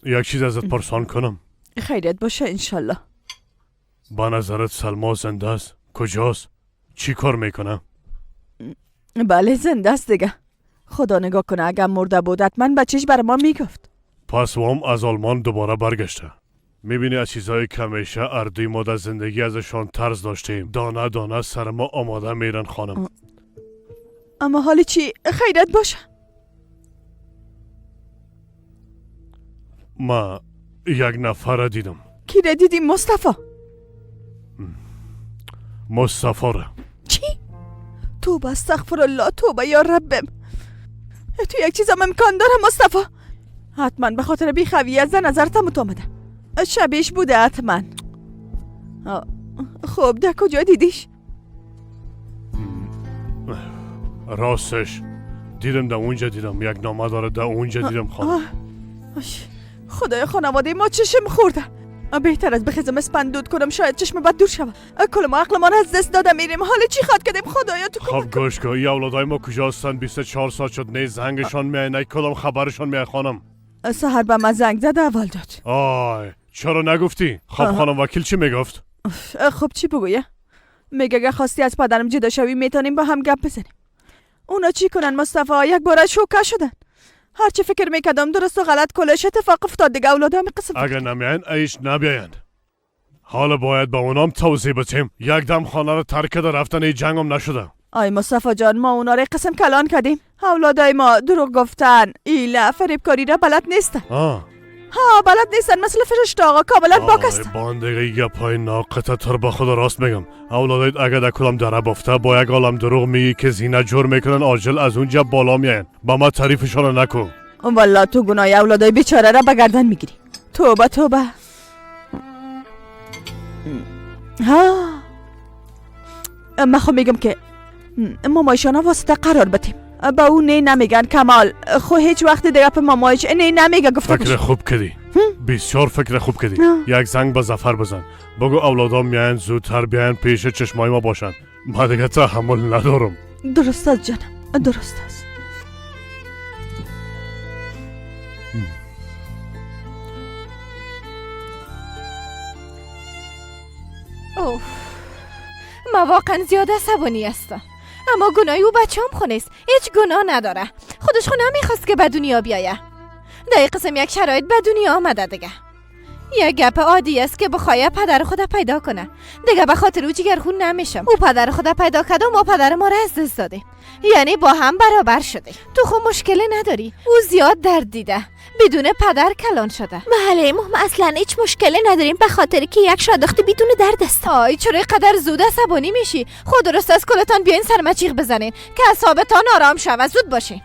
یک چیز ازت پرسان کنم؟ خیریت باشه انشالله. با نظرت سلما زنده است؟ کجاست؟ چی کار میکنه؟ بله زنده است دیگه. خدا نگاه کنه اگر مرده بود حتما بچهش بر ما میگفت. پس وام از آلمان دوباره برگشته. میبینی از چیزهای کمیشه اردوی ما در زندگی ازشان طرز داشتیم. دانه دانه سر ما آماده میرن خانم. اما حالی چی؟ خیرت باشه. ما یک نفر دیدم. کی را دیدی؟ مصطفی؟ مصطفی را. چی؟ توبه استغفرالله، توبه یا ربم. تو یک چیزم امکان داره مصطفی؟ حتما به خاطر بیخویی زن نظرتم تو آمده. شبیش بوده حتما. خب در کجا دیدیش؟ راستش دیدم در اونجا دیدم. یک نامه داره در اونجا دیدم خانم. خدای خانواده ما چشم خورده. بهتر از بخیزم اسپندود کنم شاید چشم بد دور شود. کل ما عقلمان از دست داده میریم. حالا چی خواد کردیم خدایا تو کمک. خب گوش کن ای اولادای ما کجا هستن؟ 24 ساعت شد نه زنگشان میای نه کدام خبرشان میای خانم. سحر به من زنگ زد اول داد. آی چرا نگفتی؟ خب خانم وکیل چی میگفت؟ خب چی بگویه؟ میگه اگه خواستی از پدرم جدا شوی میتونیم با هم گپ بزنیم. اونا چی کنن مصطفی؟ یک بار شوکه شدن. هر چی فکر میکردم درست و غلط کلش اتفاق افتاد دیگه. اولادام قسم اگه نمیاین ایش نبیایند. حالا باید با اونام توضیح بدیم. یک دم خانه رو ترک کرده رفتن این جنگم نشده. آی مصطفی جان ما اونا رو قسم کلان کردیم. اولادای ما دروغ گفتن، ایله فریبکاری را بلد نیستن. بلد نیستن مثل فرشته آقا کاملا پاک هستن. باندگی گپای ناقطه تر با خود راست میگم. اولادایت اگه در کلام دره بافته با یک عالم دروغ میگی که زینه جور میکنن عاجل از اونجا بالا میاین. با ما تعریفشان نکن. والله تو گناه اولادای بیچاره را به گردن میگیری. توبه توبه. من خب میگم که مامایشانا واسطه قرار بدیم. با اون نه نمیگن کمال. خو هیچ وقت دیگه په مامایش نه نمیگه گفته فکر خوب کردی. بسیار فکر خوب کردی. یک زنگ به ظفر بزن. بگو اولادام میان زودتر بیان پیش چشمای ما باشن. ما دیگه تحمل ندارم. درست است جانم. درست است. اوه ما واقعا زیاد عصبانی هستم. اما گناهی او بچه‌ام خونست. هیچ گناه نداره. خودش خو نمیخواست که به دنیا بیایه. در قسم یک شرایط به دنیا آمده دیگه. یک گپ عادی است که بخواه پدر خود پیدا کنه. دیگه به خاطر او جگرخون نمیشم. او پدر خود پیدا کرده و ما پدر ما را از دست دادیم. یعنی با هم برابر شده. تو خو مشکلی نداری. او زیاد درد دیده. بدون پدر کلان شده. بله ما اصلا هیچ مشکلی نداریم به خاطر که یک شادختی بدون درد است. آی چرا قدر زود عصبانی میشی؟ خود درست از کلتان بیاین سرمچیق بزنین که اعصابتان آرام شود. زود باشین.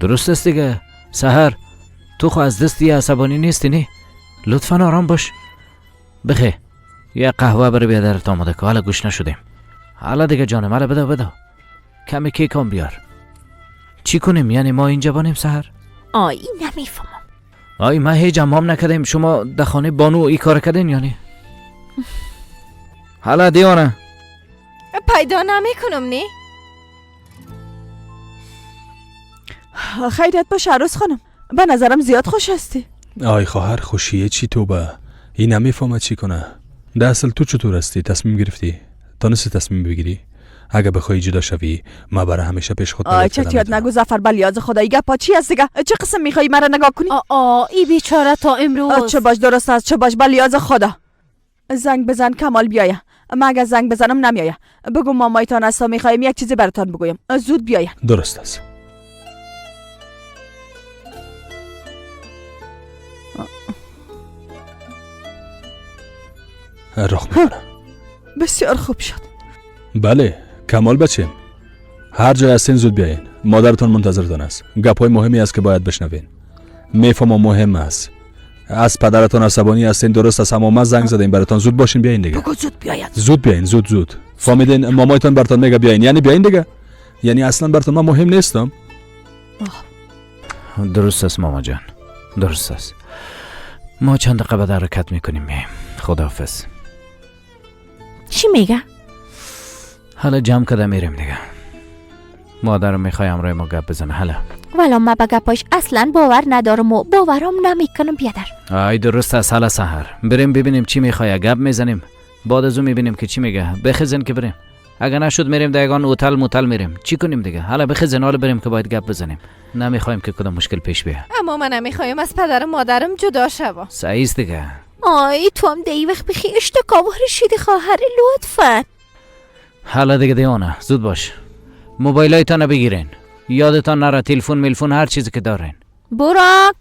درست است دیگه. سحر تو خو از دستی عصبانی نیستی نی؟ لطفا آرام باش. بخی یه قهوه برای بیادرت آماده که حالا گوش نشدیم. حالا دیگه جانم حالا بده کمی کیک هم بیار. چی کنیم یعنی ما اینجا بانیم سحر؟ آی نمیفهمم. آی ما هیچ جمعام نکردیم شما در خانه بانو ای کار کردین یعنی؟ حالا دیوانه پیدا نمیکنم نی؟ خیریت باش عروس خانم. به نظرم زیاد خوش هستی. آی خواهر خوشیه چی تو به این نمیفهمه چی کنه. ده اصل تو چطور هستی؟ تصمیم گرفتی؟ تانستی تصمیم بگیری؟ اگه بخوای جدا شوی ما برای همیشه پیش خود آی چتیات نگو زفر بلیاز خدایی گپا چی هست دیگه؟ چه قسم میخوایی مرا نگاه کنی؟ ای بیچاره تا امروز. چه باش درست است چه باش بلیاز خدا. زنگ بزن کمال بیایه. من اگه زنگ بزنم نمیایه. بگو مامایتان هستا میخوایم یک چیزی براتان بگویم. زود بیایه. درست است. رخ میکنم. بسیار خوب شد. بله کمال بچه هر جای هستین زود بیاین. مادرتان منتظرتان است. گپای مهمی است که باید بشنوین. میفهمم مهم است. از پدرتان عصبانی هستین درست است اما من زنگ زدم براتون. زود باشین بیاین دیگه. بگو زود بیاید. زود بیاین زود. فهمیدین مامایتان براتون میگه بیاین یعنی بیاین دیگه. یعنی اصلا براتون من مهم نیستم. درست است ماما جان. درست است. ما چند دقیقه بعد حرکت میکنیم میایم. خداحافظ. چی میگه؟ حالا جمع کده میریم دیگه. مادرم میخوای امروی ما گپ بزنه. حالا والا من به گپاش اصلا باور ندارم و باورم نمیکنم بیادر. آی درست است. حالا سحر بریم ببینیم چی میخوای. گپ میزنیم بعد از اون میبینیم که چی میگه. بخزن که بریم. اگه نشد میریم دیگان هتل میریم. چی کنیم دیگه؟ حالا بخزن حالا بریم که باید گپ بزنیم. نمیخوایم که کدام مشکل پیش بیاد. اما من نمیخوایم از پدر و مادرم جدا شوم. صحیح است دیگه. آی تو هم دی وقت بخی اشتکاوار شدی خواهر لطفا. حالا دیگه دیوانه زود باش. موبایلایتان بگیرین. یادتان نره تلفن میلفون هر چیزی که دارین. براک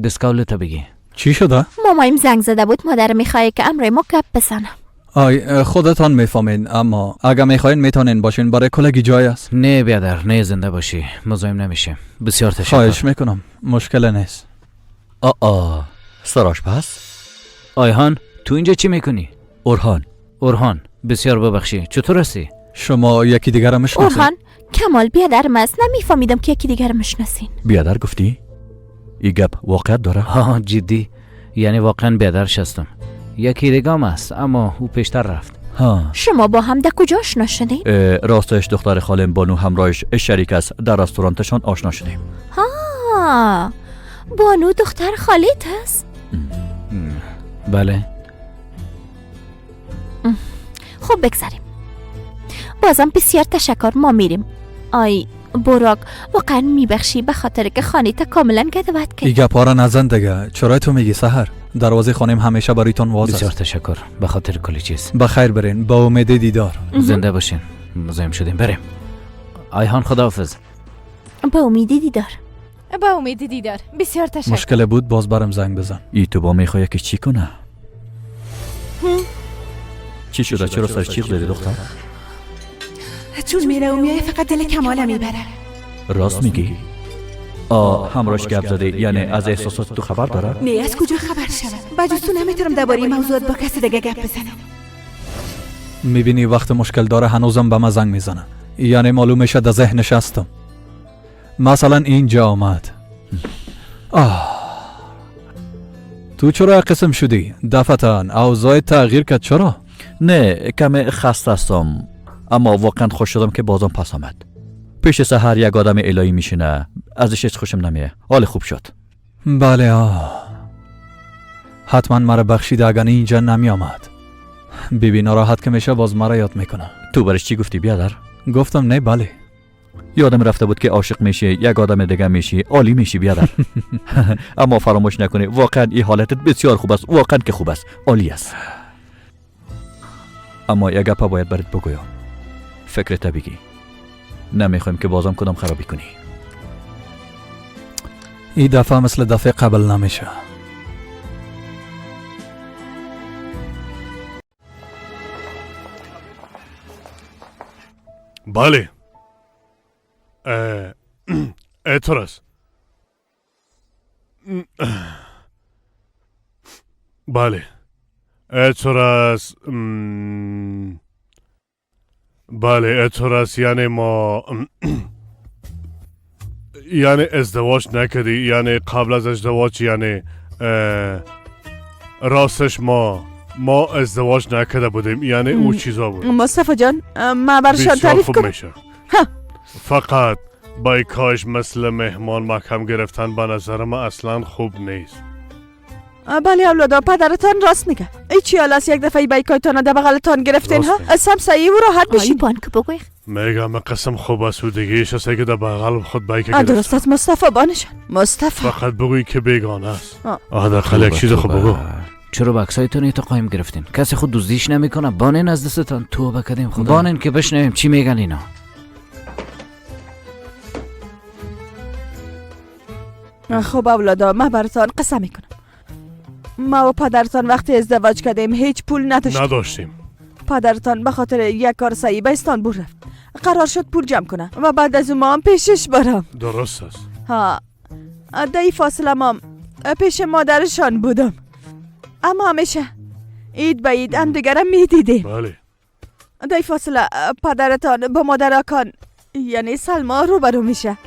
دسکاولت بگی. چی شده؟ مامایم زنگ زده بود مادر میخواه که امروی ما گپ بزنم. آی خودتان میفهمین اما اگه میخواین میتونین باشین برای کلگی جای است. نه بیادر نه زنده باشی مزاحم نمیشه. بسیار تشکر. خواهش میکنم مشکل نیست. سراش پس؟ آیهان تو اینجا چی میکنی؟ اورهان بسیار ببخشی. چطور هستی؟ شما یکی دیگر رو میشناسین؟ اورهان کمال بیادرم است. نمیفهمیدم که یکی دیگر میشناسین. بیادر گفتی؟ این گپ واقعیت داره؟ ها جدی یعنی واقعا بیادرش هستم. یکی دیگه است اما او پیشتر رفت. شما با هم در کجا آشنا شدین؟ راستش دختر خالم بانو همراهش شریک است. در رستورانتشان آشنا شدیم. بانو دختر خالت هست؟ بله. خب بگذاریم. بازم بسیار تشکر. ما میریم. آی براک واقعا میبخشی به خاطر که خانه تا کاملا گدوت کرد. ایگه پارا نزن دیگه. چرا تو میگی سحر؟ دروازه خانم همیشه برایتون واز است. بسیار تشکر به خاطر کلی چیز. بخیر برین. با امید دیدار. زنده باشین. مزاحم شدیم. بریم. آیهان خداحافظ. با امید دیدار. با امید دیدار. بسیار تشکر. مشکل بود باز برم زنگ بزن. ای تو با میخوای که چی کنه؟ چی شده؟ چرا سر چیغ زدی دختر؟ چون میره و میای فقط دل کمالم میبره. راست میگی؟ همراهش گپ زده یعنی از احساسات تو خبر داره؟ نه از کجا خبر شود؟ بجز تو نمیتونم درباره این موضوعات با کسی دیگه گپ بزنم. میبینی وقت مشکل داره هنوزم به من زنگ میزنه. یعنی معلوم میشه در ذهنش هستم. مثلا اینجا آمد. تو چرا قسم شدی؟ دفتن اوضاع تغییر کرد. چرا؟ نه کم خسته هستم اما واقعا خوش شدم که بازم پس آمد. پیش سحر یک آدم الهی میشینه ازش هیچ خوشم نمیه. حال خوب شد. بله حتما مرا بخشید اگر اینجا نمی آمد. بیبی ناراحت که میشه باز مرا یاد میکنه. تو برش چی گفتی بیادر؟ گفتم نه بله. یادم رفته بود که عاشق میشی یک آدم دیگه میشی عالی میشی بیادر. اما فراموش نکنی واقعا این حالتت بسیار خوب است، واقعا که خوب است، عالی است. اما یک گپ باید برات بگویم. فکرت بگی. نمیخوایم که بازم کدام خرابی کنی. این دفعه مثل دفعه قبل نمیشه. بله. اعتراض. بله. اعتراض. بله اعتراض یعنی ما یعنی ازدواج نکردی، یعنی قبل از ازدواج، یعنی راستش ما ازدواج نکرده بودیم، یعنی او چیزا بود. مصطفی جان ما برشان بسیار تعریف خوب کنم. میشه. فقط بایکاش مثل مهمان محکم گرفتن به نظر من اصلا خوب نیست. بله اولادا پدرتان راست میگه. ای چی حال است یک دفعه بیکایتان در بغلتان گرفتین ها؟ سمسایی و راحت بشین. بانک بگوی. میگم قسم خوب است و دیگه ایش است که در بغل خود بیک درست گرفت. است مصطفی بانشان. مصطفی فقط بگوی که بیگانه است. حداقل یک چیز خوب بگو. چرا بکسایتون ایتا قایم گرفتین؟ کسی خود دزدیش نمیکنه. بانین از دستتان توبه کردیم خدا. بانین که بشنویم چی میگن اینا. خب اولادا من براتان قسم میکنم. ما و پدرتان وقتی ازدواج کردیم هیچ پول نداشتیم. پدرتان به خاطر یک کار سعی به استانبول رفت. قرار شد پول جمع کنه و بعد از اون ما هم پیشش برم. درست است. ها در این فاصله ما پیش مادرشان بودم. اما همیشه عید به عید هم دیگرم میدیدیم. بله. در این فاصله پدرتان با مادرکان یعنی سلما روبرو میشه.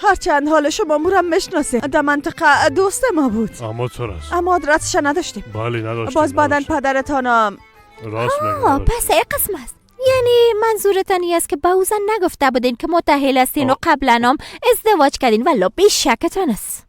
هرچند حال شما مورم میشناسیم. در منطقه دوست ما بود. اما تو راست. اما آدرسش نداشتیم. بله نداشتیم. باز بعدن پدرتانم راست میگه. پس این قسم است. یعنی منظورتان این است که به اوزن نگفته بودین که متأهل هستین و قبلا هم ازدواج کردین ولی بیشکتان است.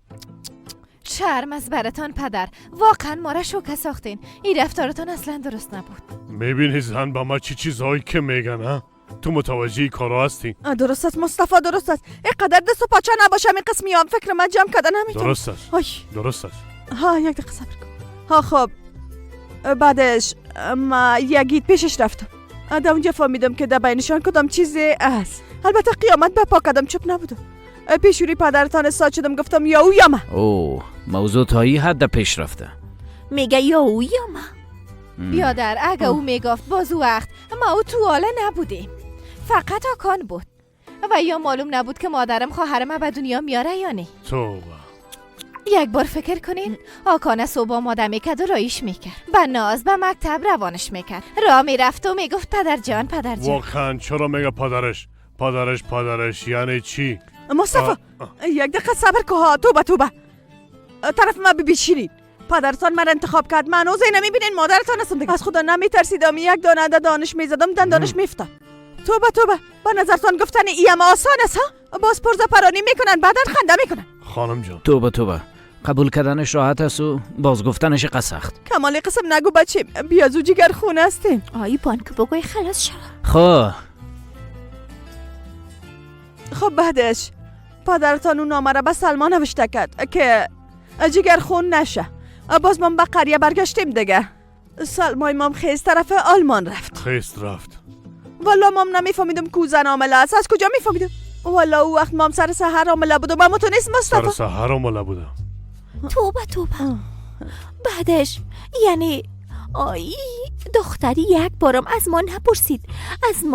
شرم از برتان پدر. واقعا ما را شوکه ساختین. این رفتارتان اصلا درست نبود. میبینی زن با ما چی چیزهایی که میگن ها؟ تو متوجه کارا هستی؟ درست است مصطفی درست است. اینقدر دست و پاچه نباشم این قسمی هم فکر من جمع کردن نمیتونم. درست است. درست است. ها یک دقیقه صبر کن. ها خب بعدش ما یک عید پیشش رفتم. در اونجا فهمیدم که در بینشان کدام چیزی است. البته قیامت بپا کردم چوب نبودم. پیشوری پدرتان استاد شدم گفتم یا او یا ما. اوه موضوع تا این حد پیش رفته. میگه یا او یا ما. بیادر اگه او میگفت باز او وقت ما او تو حاله نبودیم. فقط آکان بود و یا معلوم نبود که مادرم خواهرم به دنیا میاره یا نه. توبه. یک بار فکر کنین آکان صبح آماده میکرد و رایش میکرد. به ناز به مکتب روانش میکرد. راه میرفت و میگفت پدر جان پدر جان. واقعا چرا میگه پدرش یعنی چی؟ مصطفی یک دقیقه صبر که ها. توبه طرف ما ببیشیرید. پدرتان من انتخاب کرد. من اوزه نمیبینین مادرتان هستم دیگه. از خدا نمیترسیدم یک دانه دانش میزدم دندانش میفتم. توبه با نظرتان گفتن ایم آسان است ها؟ باز پرزه پرانی میکنن بعدن خنده میکنن. خانم جان توبه قبول کردنش راحت است و باز گفتنش قسخت. کمال قسم نگو بچیم. بیا زو جگر خونه هستیم. آی بانک بگوی خلاص شد. خب بعدش پدرتان اون نامه را به سلما نوشته کرد که جگر خون نشه. باز ما به قریه برگشتیم دیگه. سلمای مام خیست طرف آلمان رفت. والا مام نمیفهمیدم کو زن عامله است. از کجا میفهمیدم؟ والا او وقت مام سر سحر عامله بود و من متونست مصطفی سر سحر عامله بودم. توبه بعدش یعنی آی دختری یک بارم از ما نپرسید. از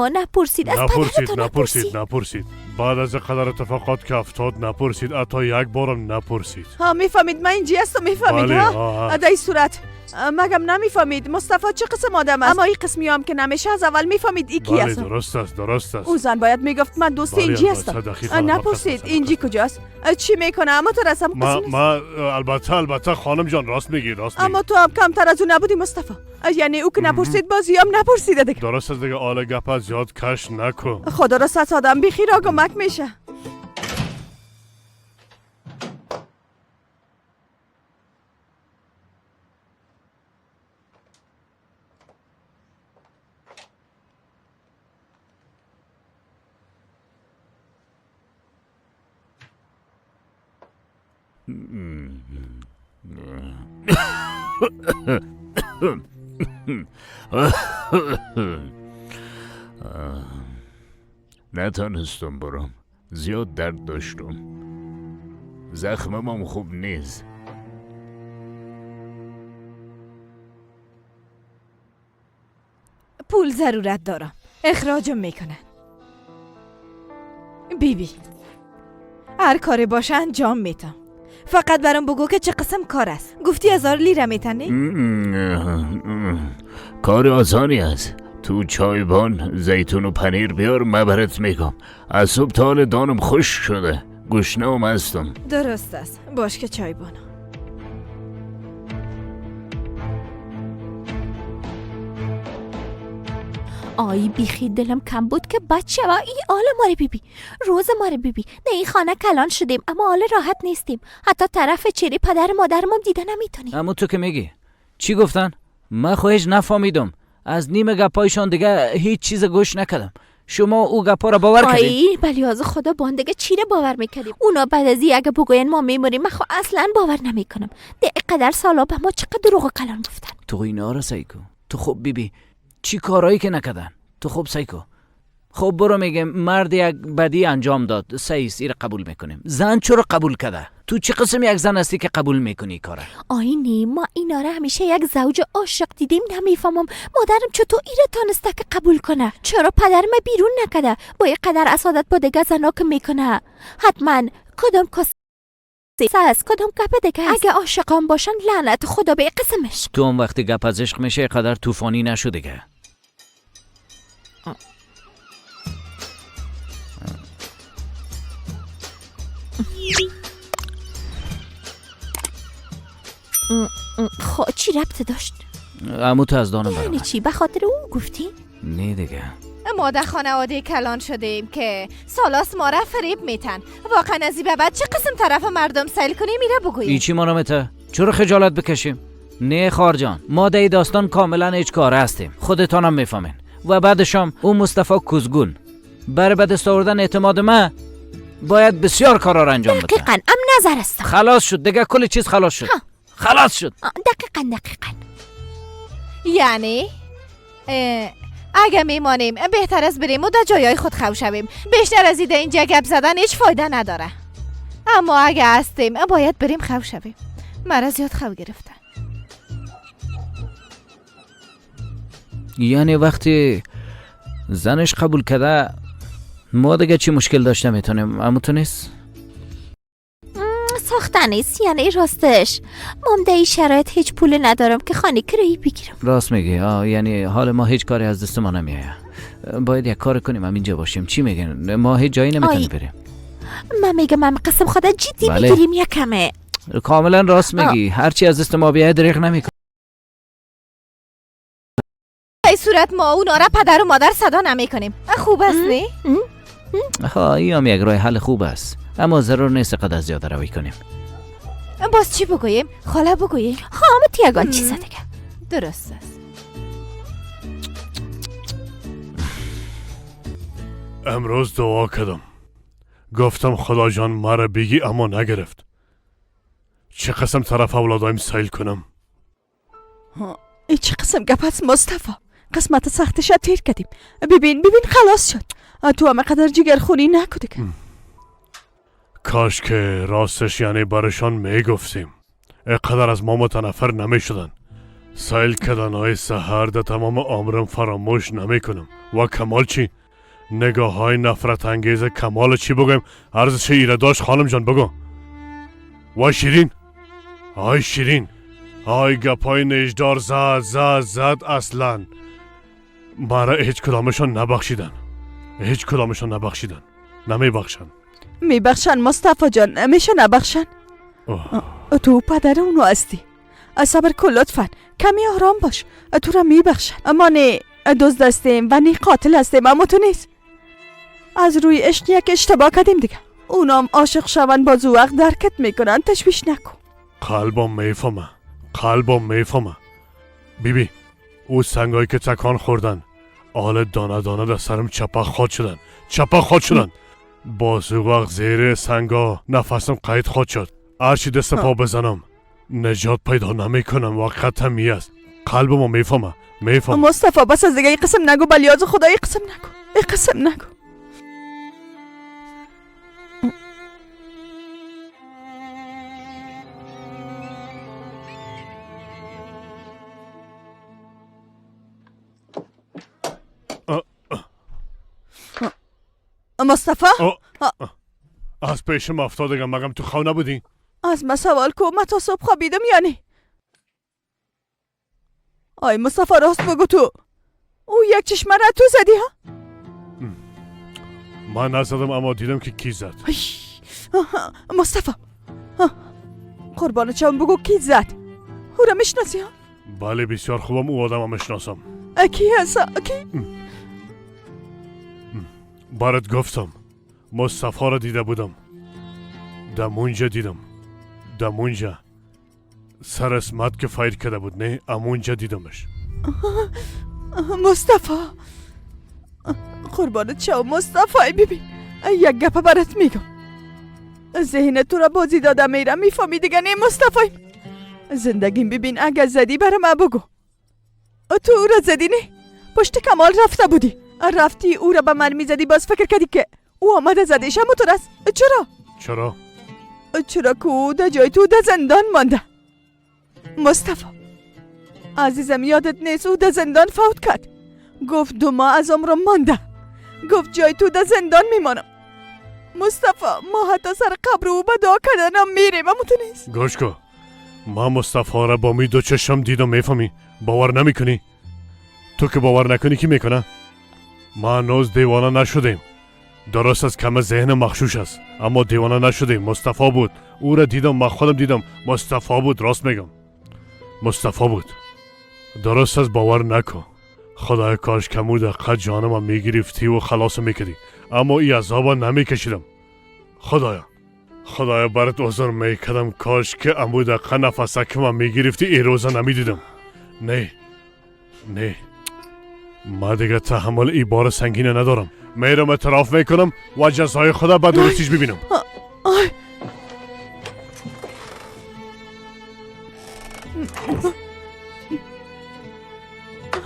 نپرسید. بعد از قدر اتفاقات که افتاد نپرسید. حتی یک بارم نپرسید. ها میفهمید من اینجی هستم میفهمید. بله، ها در این صورت مگم نمیفهمید مصطفی چه قسم آدم است. اما این قسمی هم که نمیشه از اول میفهمید ای کی است. درست است. او زن باید میگفت من دوست اینجی هستم. نپرسید اینجی کجاست چی میکنه. اما تو رسم ما البته خانم جان راست میگی. اما تو هم کمتر از اون نبودی مصطفی. یعنی او که نپرسید بازی هم نپرسیده دیگه. درست است دیگه. آل گپ زیاد کش نکن. خدا را ست آدم بخیر آگمک میشه. نتانستم برم. زیاد درد داشتم. زخمم هم خوب نیست. پول ضرورت دارم. اخراجم میکنن. بیبی هر کاری باشه انجام میتم. فقط برام بگو که چه قسم کار است. گفتی 1000 لیره میتنی؟ کار آسانی است. تو چایبان زیتون و پنیر بیار مبرت میگم. از صبح تا حال دانم خشک شده. گشنه‌ام هستم. درست است. باش که چای بانم. آی بیخی دلم کم بود که بچه و ای آل ماره بیبی روز ماره بیبی نه این خانه کلان شدیم اما آل راحت نیستیم. حتی طرف چری پدر مادرم دیده نمیتونیم. اما تو که میگی چی گفتن؟ من خواهش نفهمیدم. از نیمه گپایشان دیگه هیچ چیز گوش نکردم. شما او گپا را باور کردید؟ آی بلی از خدا باندگه چی را باور میکردیم. اونا بعد از اگه بگوین ما میمونیم من خب اصلا باور نمیکنم. ده قدر سالا به ما چقدر دروغ کلان گفتن. تو اینا را سایکو. تو خب بیبی چی کارایی که نکردن؟ تو خب سایکو. خب برو میگم مرد یک بدی انجام داد. سعی را قبول میکنیم. زن چرا قبول کرده؟ تو چه قسم یک زن هستی که قبول میکنی کاره؟ آینی ما اینا را همیشه یک زوج عاشق دیدیم. نمیفهمم مادرم چطور ایره تانسته که قبول کنه. چرا پدرم بیرون نکده؟ با یک قدر اسادت با دیگه زنا که میکنه. حتما کدام کس از کدام گپ دیگه است. اگه عاشقان باشن لعنت خدا به قسمش. تو هم وقتی گپ از عشق میشه قدر طوفانی نشده که. خب چی ربط داشت؟ عمو تو از دانم برام. یعنی چی؟ به خاطر اون گفتی؟ نه دیگه. ما در خانواده کلان شدیم که سالاس ما را فریب میتن. واقعا از این به بعد چه قسم طرف مردم سیل کنیم میره بگوییم. ایچی ما نمیته؟ چرا خجالت بکشیم؟ نه خارجان ما در داستان کاملا هیچ کاره هستیم. خودتانم میفهمین. و بعدشم اون مصطفی کزگون بر به دست آوردن اعتماد من باید بسیار کارا را انجام بده. دقیقاً ام نظر است. خلاص شد دیگه کل چیز خلاص شد. خلاص شد. دقیقاً یعنی اگه میمانیم بهتر از بریم و در جایای خود خو شویم. بیشتر از ایده اینجا گپ زدن هیچ فایده نداره. اما اگه هستیم باید بریم خو شویم. مرا زیاد خو گرفته. یعنی وقتی زنش قبول کرده ما دیگه چی مشکل داشته میتونیم؟ اما تو نیست؟ ساخته نیست. یعنی راستش مام در این شرایط هیچ پول ندارم که خانه کرایی بگیرم. راست میگی. یعنی حال ما هیچ کاری از دست ما نمیایه. باید یک کار کنیم هم اینجا باشیم. چی میگن؟ ما هیچ جایی نمیتونیم بریم. من میگم من قسم خدا جدی بله. بگیریم یکمه. کاملا راست میگی. هرچی از دست ما بیایه دریغ نمیکنه. در صورت ما اونا را پدر و مادر صدا نمی کنیم. خوب است نه؟ این هم یک راه حل خوب است. اما ضرور نیست قدر زیاده روی کنیم. باز چی بگوییم؟ خاله بگوییم؟ همه تیگان چیز دیگه. درست است. امروز دعا کردم. گفتم خدا جان مرا بگی اما نگرفت. چه قسم طرف اولادایم سیل کنم؟ ای چه قسم گپ است مصطفی. قسمت سختش تیر کردیم. ببین خلاص شد. تو هم قدر جگر خونی نکده که. کاش که راستش یعنی برشان میگفتیم. اقدر از ما متنفر نمیشدن. سیل کردن های سحر در تمام عمرم فراموش نمیکنم. و کمال چی؟ نگاه های نفرت انگیز کمال چی بگویم؟ ارزش ایره داشت خانم جان بگو. و شیرین آی شیرین آی گپای نجدار زد اصلا مرا هیچ کدامشان نبخشیدن. هیچ کدامشان نبخشیدن. نمیبخشن. میبخشن مصطفی جان. میشه نبخشن. تو پدر اونو هستی. صبر کن لطفا. کمی آرام باش. تو را میبخشن. اما نه دزد هستیم و نه قاتل هستیم. اما تو نیست. از روی عشق یک اشتباه کردیم دیگه. اونام عاشق شون باز وقت درکت میکنن. تشویش نکن. قلبم میفهمه. بیبی او سنگایی که تکان خوردن آل دانه دانه در سرم چپق خود شدن. باز وقت زیر سنگا نفسم قید خود شد. هرچی دست پا بزنم نجات پیدا نمیکنم و قطعی است. قلبمو میفهمه. مصطفی بس از دیگه ای قسم نگو، بلیاز خدا ای قسم نگو، ای قسم نگو. مصطفی از پیشم افتادگم. مگم تو خواب نبودی؟ از ما سوال کو، من تا صبح خوابیدم یعنی؟ آی مصطفی راست بگو، تو او یک چشمه را تو زدی ها؟ من نزدم اما دیدم که کی زد. مصطفی قربان چم بگو کی زد؟ او را میشناسی ها؟ بله بسیار خوبم او آدم میشناسم. اکی هست اکی؟ برات گفتم مصطفی را دیده بودم. دمونجا دیدم. دمونجا سر اسمت که فایر کرده بود نه امونجا دیدمش. مصطفی قربانت شو مصطفی، ببین یک گپ برات میگم. ذهن تو را بازی داده میرم، میفهمی دیگه نه مصطفی؟ زندگیم ببین، اگر زدی برای من بگو. تو او را زدی نه؟ پشت کمال رفته بودی، رفتی او را به من میزدی، باز فکر کردی که او آمده زدیش هم تو راست. چرا که او در جای تو در زندان مانده. مصطفی عزیزم یادت نیست او در زندان فوت کرد؟ گفت 2 ماه از عمرم مانده، گفت جای تو در زندان میمانم. مصطفی ما حتی سر قبر او به دعا کردنم میریم، اما تو نیست. گوش کن، من مصطفی را با می 2 چشم دیدم. میفهمی؟ باور نمیکنی؟ تو که باور نکنی کی میکنه؟ ما هنوز دیوانه نشدیم. درست از کم ذهن مخشوش است اما دیوانه نشدیم. مصطفی بود، او را دیدم، من خودم دیدم. مصطفی بود، راست میگم مصطفی بود. درست از باور نکن. خدای کاش کمو دقیقه جانم میگرفتی و خلاص میکردی، اما ای عذابا نمیکشیدم. خدایا برات عذر میکردم. کاش که امو دقیقه نفسه که من میگرفتی ای روزا نمیدیدم. نه من دیگه تحمل ای بار سنگینه ندارم. میرم اعتراف میکنم و جزای خدا به درستیش ببینم.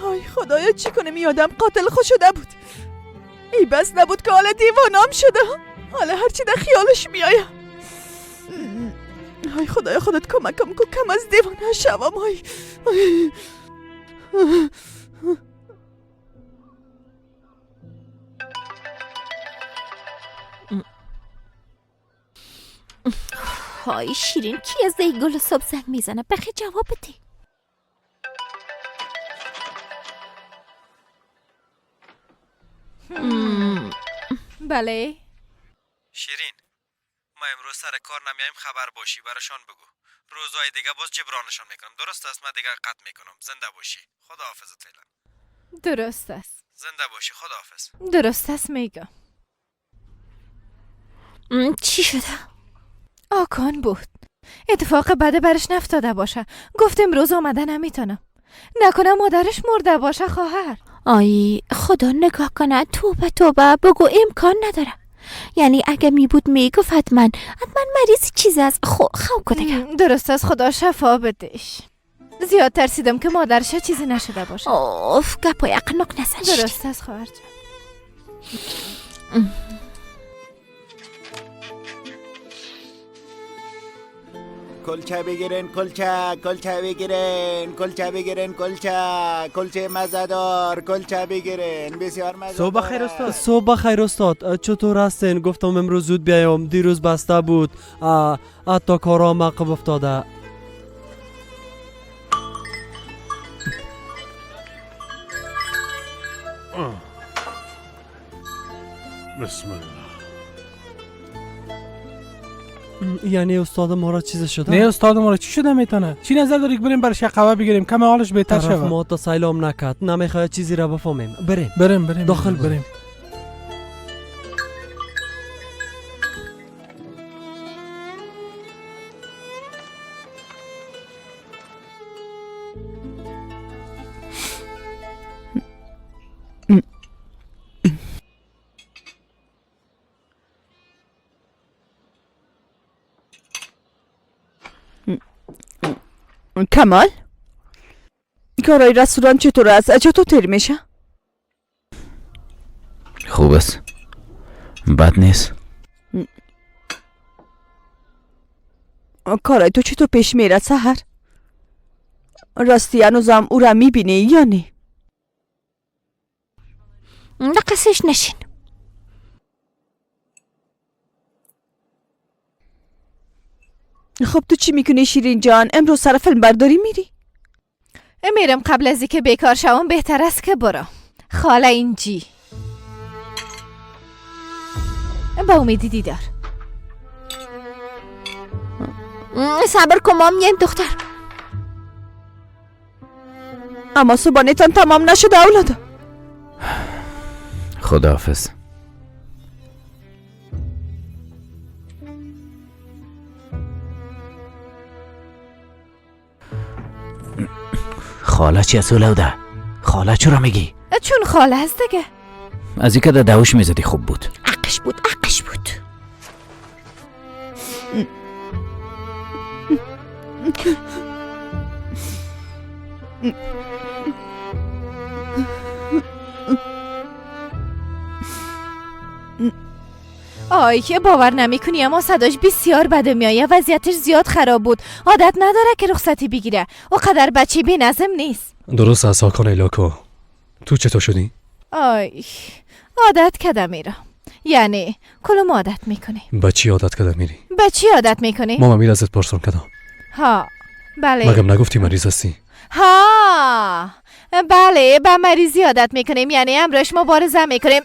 آی خدایا چی کنم؟ این آدم قاتل خود شده بود. ای بس نبود که حالا دیوانام شده، حالا هرچی در خیالش میآیم. آی خدایا خودت کمکم کن کم از دیوانه شوم. های شیرین، کی از دی گل صبح زنگ میزنه؟ بخی جواب بده. بله شیرین، ما امروز سر کار نمیایم، خبر باشی براشان بگو. روزهای دیگه باز جبرانشان میکنم. درست است؟ من دیگه قطع میکنم. زنده باشی. خداحافظت فعلا. درست است. زنده باشی. خداحافظ. درست است میگم. چی شده؟ آکان بود. اتفاق بده برش نفتاده باشه. گفت امروز آمده نمیتونم. نکنه مادرش مرده باشه خواهر. آی خدا نگاه کنه، توبه بگو امکان نداره. یعنی اگه می بود میگفت حتما مریض چیز از خواب کده. درست است، خدا شفا بدش. زیاد ترسیدم که مادرش چیزی نشده باشه. اوف گپای اقنق نزن. درست است خواهر جان. کلچه بگیرین، کلچه بگیرین، کلچه مزدار، کلچه بگیرین، بسیار مزدار. صبح خیر استاد. صبح خیر استاد. چطور هستین؟ گفتم امروز زود بیایم، دیروز بسته بود، حتی کارام عقب افتاده. بسم الله. یعنی استاد ما را چیز شده؟ نه استاد ما را چی شده میتونه؟ چی نظر داری که بریم برش قهوه بگیریم کم حالش بهتر طرف شود؟ ما تا سیلام نکرد، نمیخواد چیزی را بفهمیم. بریم داخل بریم. کمال کارای رستوران چطور است؟ چطور تر میشه؟ خوب است. بد نیست. کارای تو چطور پیش میره سحر؟ راستی هنوزم او را میبینی یا نه؟ نقصش نشین. خب تو چی میکنی شیرین جان؟ امروز سر فیلم برداری میری؟ میرم قبل از اینکه بیکار شوم بهتر است که برو. خاله اینجی. با امیدی دیدار. صبر کن ما میایم دختر. اما صبحانه‌تان تمام نشده اولادا. خداحافظ. خاله چی است اولوده؟ خاله چرا میگی؟ چون خاله است دیگه. از اینکه در دوش میزدی خوب بود. عقش بود. آی که باور نمیکنی اما صداش بسیار بده میایه. وضعیتش زیاد خراب بود. عادت نداره که رخصتی بگیره. او قدر بچه بی نظم نیست. درست است هاکان ایلاکو. تو چطور شدی؟ آی عادت کده میره. یعنی کلوم عادت میکنی. با چی عادت کده میری؟ با چی عادت میکنی؟ ماما میره ازت پرسون کدام. ها بله. مگم نگفتی مریض هستی؟ ها بله با مریضی عادت میکنیم. یعنی امروز مبارزه میکنیم.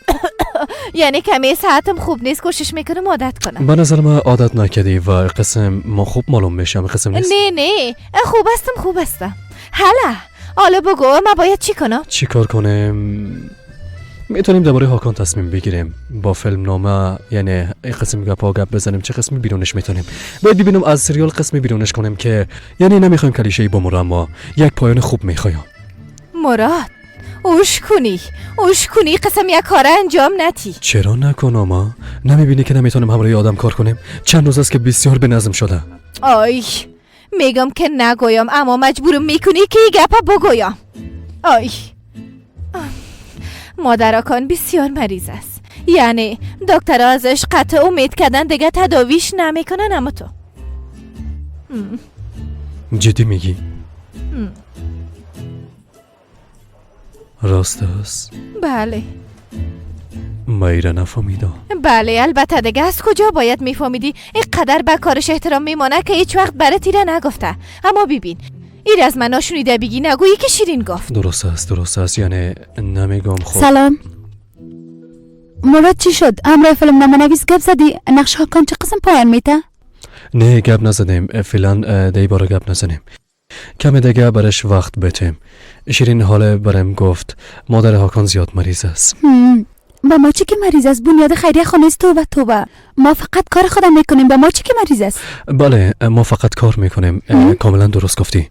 یعنی کمی صحتم خوب نیست. کوشش میکنم عادت کنم. به نظر من عادت نکردی و قسم ما خوب معلوم میشم. قسم نیست. نه خوب هستم. حالا بگو ما باید چی کنم؟ چی کار کنم؟ میتونیم درباره هاکان تصمیم بگیریم با فیلم نامه. یعنی این قسم گپ بزنیم چه قسمی بیرونش میتونیم. باید ببینیم از سریال قسمی بیرونش کنیم که یعنی نمیخوایم کلیشه‌ای بمونه اما یک پایان خوب میخوایم. مراد اوش کنی قسم یک کار انجام نتی. چرا نکنم ما؟ نمیبینی که نمیتونیم همراه آدم کار کنیم؟ چند روز است که بسیار به نظم شده. آی میگم که نگویم اما مجبورم میکنی که این گپا بگویم. آی مادر هاکان بسیار مریض است. یعنی دکتر ازش قطع امید کردن دیگه تداویش نمیکنن. اما تو جدی میگی؟ راست است؟ بله. مایره نفهمیدم. بله البته دیگه از کجا باید میفهمیدی؟ اینقدر به کارش احترام میمانه که هیچ وقت برای تیره نگفته. اما ببین این از من ناشونیده بگی نگویی که شیرین گفت. درست است یعنی نمیگم. خب سلام مراد چی شد؟ همراه فیلم نامه نویس گپ زدی؟ نقش هاکان چه قسم پایان میته؟ نه گپ نزدیم. فعلا دی باره گپ نزنیم. کم دیگه برش وقت بتیم. شیرین حاله برم گفت مادر هاکان زیاد مریض است. با ما چی که مریض است؟ بنیاد خیریه خانه است. توبه ما فقط کار خودم میکنیم. با ما چی که مریض است؟ بله ما فقط کار میکنیم. کاملا درست گفتی.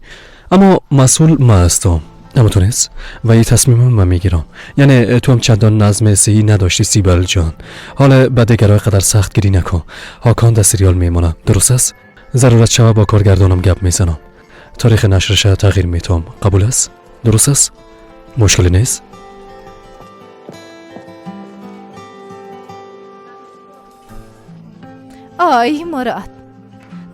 اما مسئول ما هستم. نمیتونست و این تصمیم من میگیرم. یعنی تو هم چندان نظم صحیح نداشتی سیبل جان. حالا بعد دیگرای قدر سخت گیری نکن. هاکان در سریال میمونه. درست است؟ ضرورت شوه با کارگردانم گپ میزنم. تاریخ نشرش تغییر میتم. قبول است؟ درست است؟ مشکلی نیست؟ آی مراد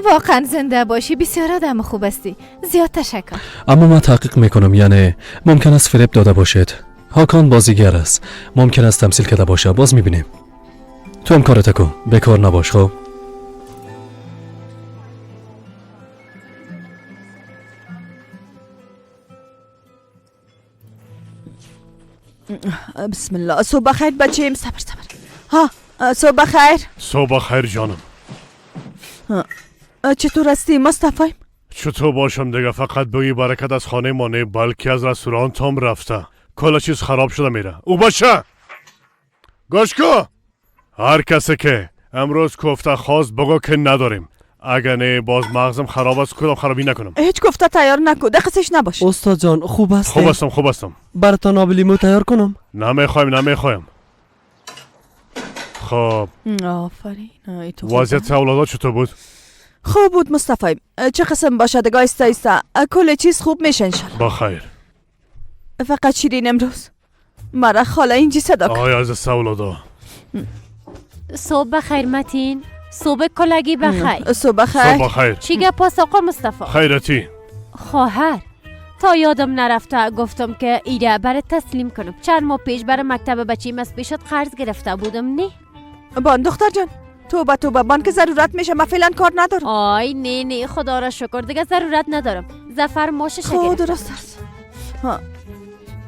واقعا زنده باشی. بسیار آدم خوب هستی. زیاد تشکر. اما من تحقیق میکنم. یعنی ممکن است فریب داده باشد. هاکان بازیگر است. ممکن است تمثیل کرده باشه. باز میبینیم. تو هم کارت کن. بیکار نباش. خب بسم الله. صبح خیر بچه‌ام. صبر. ها صبح خیر. صبح خیر جانم. چطور هستی مصطفی؟ چطور باشم دیگه؟ فقط بگی برکت از خانه ما نه بلکه از رستوران هم رفته. کلا چیز خراب شده میره. او باشه گوش کن. هر کسی که امروز کوفته خواست بگو که نداریم. اگه نه باز مغزم خراب است. کدام خرابی نکنم. هیچ کوفته تیار نکن. دقیقش نباش. استاد جان خوب هستی؟ خوب هستم. براتون آب لیمو تیار کنم؟ نمیخوایم. خب آفرین. وضعیت اولادات چطور بود؟ خوب بود مصطفی. چه قسم باشه دیگه ایستا ایستا کل چیز خوب میشه انشالله. بخیر. فقط شیرین امروز مرا خاله اینجی صدا کن. آی از سولادا. صبح بخیر متین. صبح کلگی بخیر. صبح بخیر. صبح بخیر. چی گپ است آقا مصطفی؟ خیرتی. خواهر تا یادم نرفته گفتم که ایره برای تسلیم کنم. چند ماه پیش برای مکتب بچیم از پیشت قرض گرفته بودم نه؟ بان دختر جان توبه توبه بان که ضرورت میشه من فعلا کار ندارم. آی نه خدا را شکر دیگه ضرورت ندارم. زفر ماشش گرفتم. درست است. ها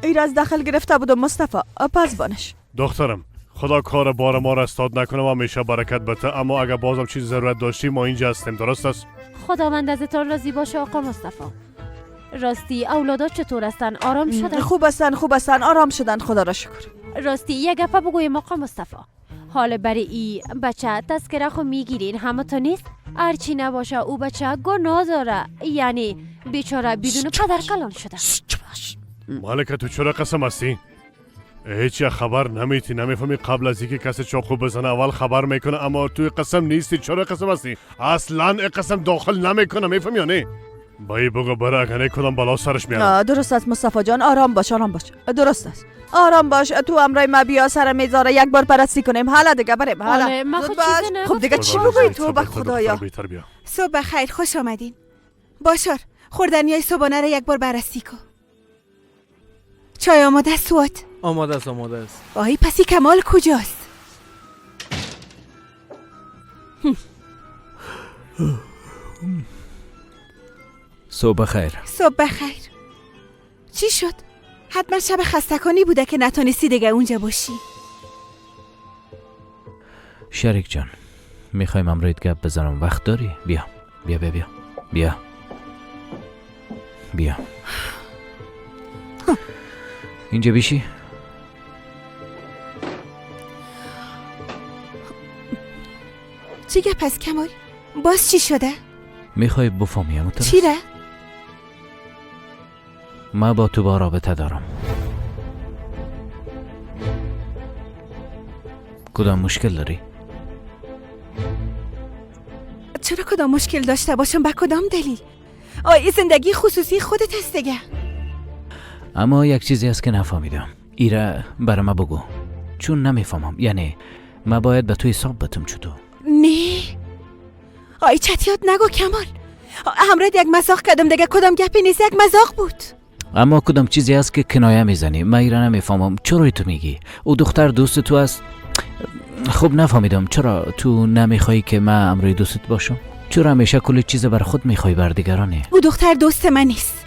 ایره از داخل گرفته بودم مصطفی پس بانش. دخترم خدا کار بار ما را استاد نکنه و همیشه برکت بده، اما اگر بازم چیز ضرورت داشتی ما اینجا هستیم. درست است؟ خداوند ازتان راضی باشه آقا مصطفی. راستی اولادا چطور هستن؟ آرام شدن؟ خوب هستن آرام شدن خدا را شکر. راستی یه گپه بگویم آقا مصطفی. حال برای ای بچه تذکره خو میگیرین همه تا نیست؟ هرچی نباشه او بچه گناه داره، یعنی بیچاره بدون پدر کلان شده. مالکه تو چرا قسم هستی؟ هیچ خبر نمیفهمی قبل از اینکه کسی چاقو بزنه اول خبر میکنه، اما توی قسم نیستی. چرا قسم هستی؟ اصلا قسم داخل نمیکنه، میفهمی یا نه؟ بایی بگو برای اگه کدام بلا سرش میاد. درست است مصطفی جان آرام باش درست است آرام باش. تو امرای ما بیا سر میذاره یک بار پرستی کنیم. حالا دیگه بریم حالا. خب دیگه چی بگویی تو به خدایا. صبح بخیر خوش آمدین. باشار خوردنیای صبحانه را یک بار بررسی کن. چای آماده است سوات؟ آماده است. آهی پسی کمال کجاست؟ صبح خیر. صبح بخیر. چی شد؟ حتما شب خستگانی بوده که نتونستی دیگه اونجا باشی. شریک جان میخوایم امروز گپ بزنم، وقت داری؟ بیا بیا بیا بیا بیا بیا اینجا بیشی. چی گپ است کمال؟ باز چی شده؟ میخوای بفهمیم تو؟ چی ره؟ ما با تو با رابطه دارم. کدام مشکل داری؟ چرا کدام مشکل داشته باشم؟ به کدام دلیل؟ آی زندگی خصوصی خودت هست دیگه. اما یک چیزی هست که نفهمیدم. ایره برای ما بگو، چون نمیفهمم. یعنی ما باید به تو حساب بتم چطور؟ نه آی چتیات نگو کمال. همراه یک مزاق کردم دیگه. کدام گپی نیست، یک مزاق بود. اما کدام چیزی هست که کنایه میزنی. من ایره نمیفهمم چرا تو میگی او دختر دوست تو است. خب نفهمیدم چرا تو نمیخوایی که من امروی دوستت باشم؟ چرا همیشه کل چیز بر خود میخوای بر دیگرانی؟ او دختر دوست من نیست.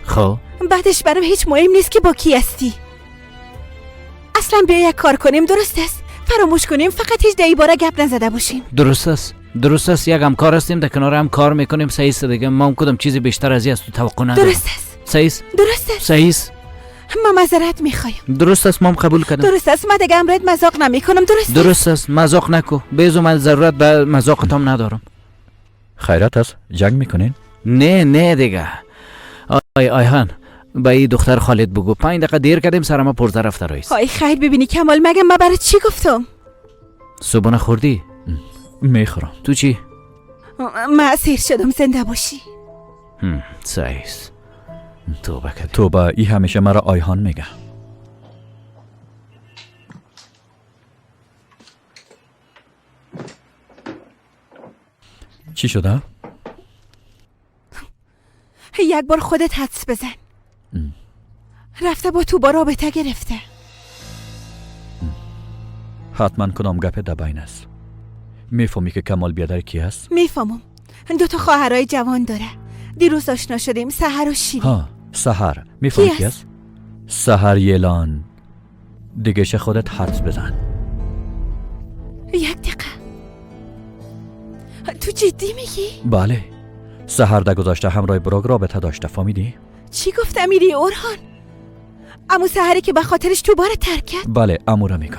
خب بعدش برام هیچ مهم نیست که با کی هستی. اصلا بیا یک کار کنیم، درست است؟ فراموش کنیم، فقط هیچ دایی باره گپ نزده باشیم. درست است یک همکار هستیم، در کنار هم کار میکنیم. صحیح است دیگه. ما کدام چیزی بیشتر از این از تو توقع ندارم. درست است. صحیح است. درست است. صحیح است. ما معذرت میخوایم. درست است، ما قبول کردم. درست است، ما دیگه امرت مزاق نمیکنم. درست است، مزاق نکو. بیزو من ضرورت به مزاقتام ندارم. خیرت است؟ جنگ میکنین؟ نه دیگه. آیهان با این دختر خالد بگو 5 دقیقه دیر کردیم سر ما پرزه رفته رئیس. آی خیر ببینی کمال، مگه ما برای چی گفتم؟ صبحانه خوردی؟ میخورم. تو چی؟ من اسیر شدم، زنده باشی. صحیح است. توبه کردی. توبه. ای همیشه مرا آیهان میگه. چی شده؟ یک بار خودت حدس بزن. رفته با تو با رابطه گرفته. حتما کدام گپ دبین است. میفهمی که کمال بیادر کی است؟ میفهمم. 2 خواهرای جوان داره. دیروز آشنا شدیم، سحر و شیرین. ها سحر. میفهمی کی است؟ سحر یلان. دیگه خودت حدس بزن. یک دقیقه. تو جدی میگی؟ بله. سحر در گذاشته همراه براگ رابطه داشته، فهمیدی؟ چی گفت امیری اورهان؟ امو سحری که به خاطرش تو بار ترک کرد؟ بله امورا میگم.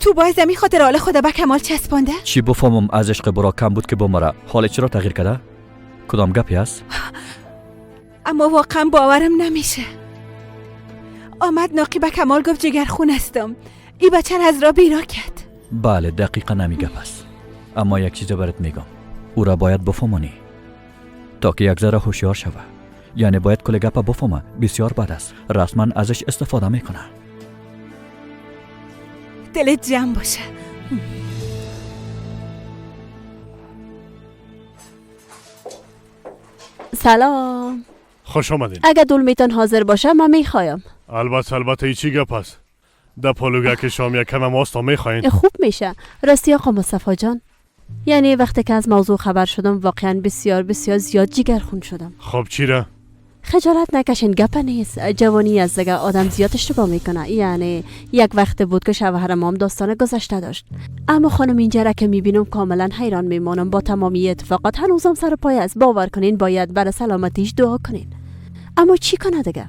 تو باید زمین خاطر حال خدا به کمال چسبانده؟ چی بفهمم از عشق براگ کم بود که با مرا حال چرا تغییر کرده؟ کدام گپی است؟ اما واقعا باورم نمیشه. آمد ناقی به کمال گفت جگرخون هستم. ای بچه از را بیرا کرد. بله دقیقا نمیگه. پس اما یک چیز برات میگم، او را باید بفهمانی تا که یک ذره هوشیار شوه. یعنی باید کل گپ بفهمه. بسیار بد است، رسما ازش استفاده میکنه. دلت جمع باشه. سلام. خوش آمدین. اگه دولمیتان حاضر باشه من میخوایم. البته ایچی گپ است. در پلوگه که شام یک کم ماست میخواین؟ خوب میشه. راستی آقا مصطفی جان، یعنی وقتی که از موضوع خبر شدم واقعا بسیار زیاد جگرخون شدم. خب چی را؟ خجالت نکشین، گپ نیست. جوانی از دیگه آدم زیاد اشتباه میکنه. یعنی یک وقت بود که شوهرم هم داستان گذشته داشت، اما خانم اینجا را که میبینم کاملا حیران میمانم. با تمامی اتفاقات هنوزم سر پای است. باور کنین باید برای سلامتیش دعا کنین. اما چی کنه دیگه؟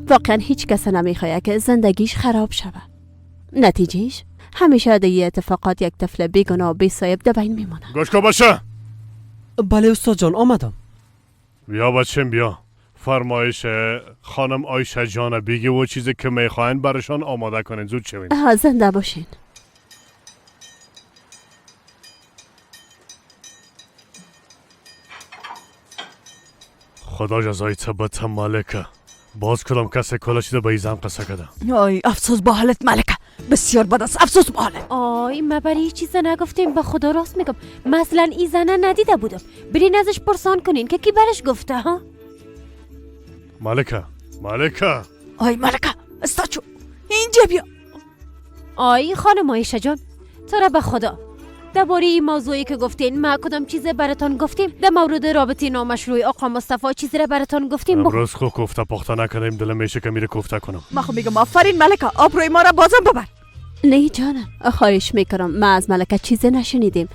واقعا هیچ کس نمیخواد که زندگیش خراب شوه. نتیجهش همیشه دیگه اتفاقات یک طفل بیگناه و بی‌سایب در بین میمونه. گوشکو باشه. بله استاد جان آمدم. بیا بچم بیا. فرمایش خانم آیشه جان بیگی و چیزی که میخواین برشان آماده کنین. زود شوین. زنده باشین. خدا جزای تبت مالکه. باز کدام کسی کلا چیز به ایزم قصه کده. آی افسوس با حالت ملکه. بسیار بد است. افسوس با حالت. آی ما برای چیز نگفتیم. به خدا راست میگم مثلا این زنه ندیده بودم. برین ازش پرسان کنین که کی برش گفته ها. ملکه آی ملکه استاچو اینجا بیا. آی خانم عایشه جان، تو را به خدا درباره این موضوعی که گفتین ما کدام چیز براتون گفتیم؟ در مورد رابطه نامشروع آقا مصطفی چیزی را براتون گفتیم؟ امروز خو کوفته پخته نکنیم. دلم میشه که میره کوفته کنم. ما خو میگم آفرین ملکه، آبروی ما را بازم ببر. نه جانم، خواهش میکنم. ما از ملکه چیزی نشنیدیم.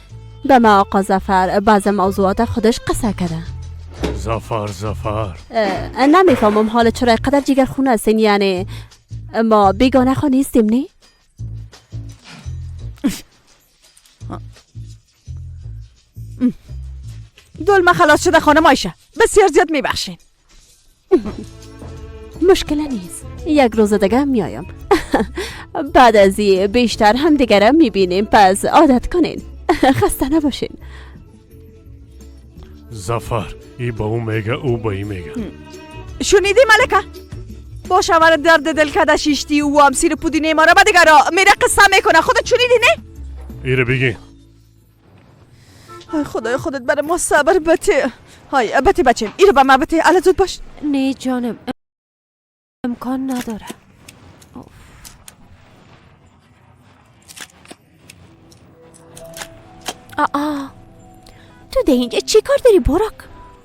به ما آقا ظفر بعض موضوعات خودش قصه کرده. ظفر نمیفهمم حال چرا قدر جگرخونه هستین. یعنی ما بیگانه خو نیستیم نی؟ دلمه خلاص شده خانم آیشه. بسیار زیاد میبخشین. مشکل نیست، یک روز دیگه میایم. بعد از این بیشتر هم دیگرم میبینیم. پس عادت کنین. خسته نباشین. ظفر ای با او میگه او با ای میگه. شنیدی ملکه؟ با شوهر درد دل کده شیشتی و هم سیر پودینه ما را به دیگر میره قصه میکنه. خودت شنیدی نه؟ ایره بگی. ای خدای خودت برای ما صبر بته. های بته بچم ایره با ما بته. اله زود باش. نه جانم امکان نداره. تو ده اینجا چی کار داری براک؟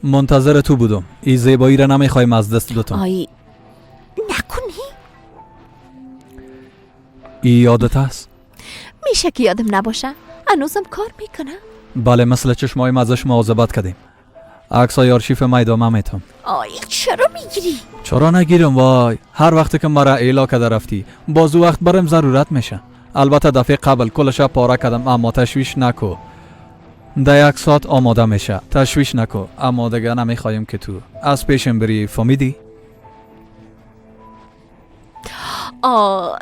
منتظر تو بودم. این زیبایی را نمیخوایم از دست دوتون. آی نکنی؟ این یادت هست؟ میشه که یادم نباشه. هنوزم کار میکنم. بله مثل چشمایم ازش مواظبت کردیم. عکسای آرشیف ما ادامه میتم. آی چرا میگیری؟ چرا نگیرم وای. هر وقت که مرا ایلا کده رفتی بازو وقت برم ضرورت میشه. البته دفعه قبل کلشا پاره کردم اما تشویش نکو. ده یک ساعت آماده میشه. تشویش نکو. اما دیگه نمیخوایم که تو از پیشم بری. فهمیدی؟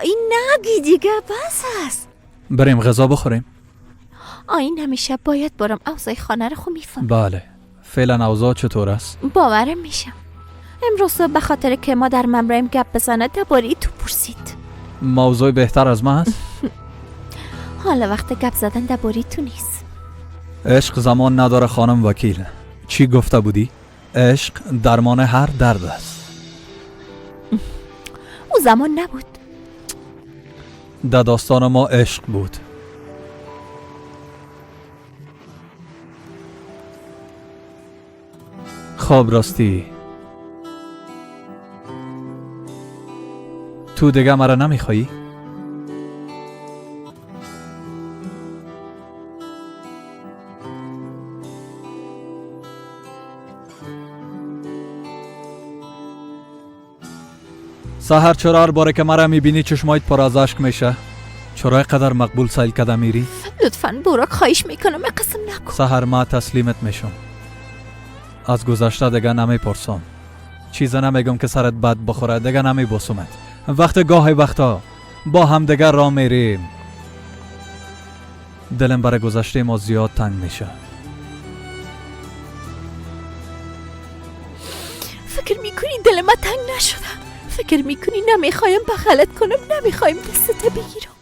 این نگی دیگه بس است. بریم غذا بخوریم. این همیشه باید برم اوضاع خانه رو خو میفهم. بله فعلا اوضاع چطور است؟ باورم میشم. امروز به خاطر که ما در ممریم گپ بزنه درباره تو پرسید. موضوع بهتر از من هست؟ حالا وقت گپ زدن درباره تو نیست. عشق زمان نداره خانم وکیل. چی گفته بودی؟ عشق درمان هر درد است. او زمان نبود. در داستان ما عشق بود. خب راستی تو دیگه مرا نمیخوایی؟ سحر چرا هر باره که مرا میبینی چشمایت پر از اشک میشه؟ چرا قدر مقبول سیل کده میری؟ لطفاً براک خواهش میکنم قسم نکن. سحر ما تسلیمت میشم. از گذشته دیگه نمیپرسم. چیزا نمیگم که سرت بد بخوره. دیگه نمیبوسمت. وقت گاهی وقتا با هم دیگه راه میریم. دلم برای گذشته ما زیاد تنگ میشه. فکر میکنی دل ما تنگ نشده؟ فکر میکنی نمیخوایم بغلت کنم، نمیخوایم دستت بگیرم؟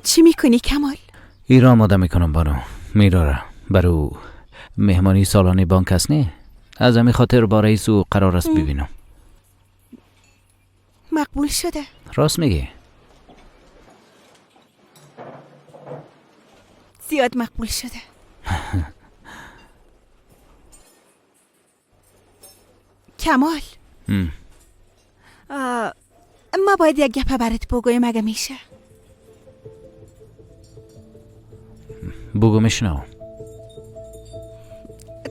چی میکنی کمال؟ ای را آماده میکنم بانو. میراره برو مهمانی سالانه بانک است نه؟ از همین خاطر با رئیس او قرار است ببینم. مقبول شده. راست میگی؟ زیاد مقبول شده. کمال ما باید یک گپه برات بگویم اگه میشه. بگو میشنو.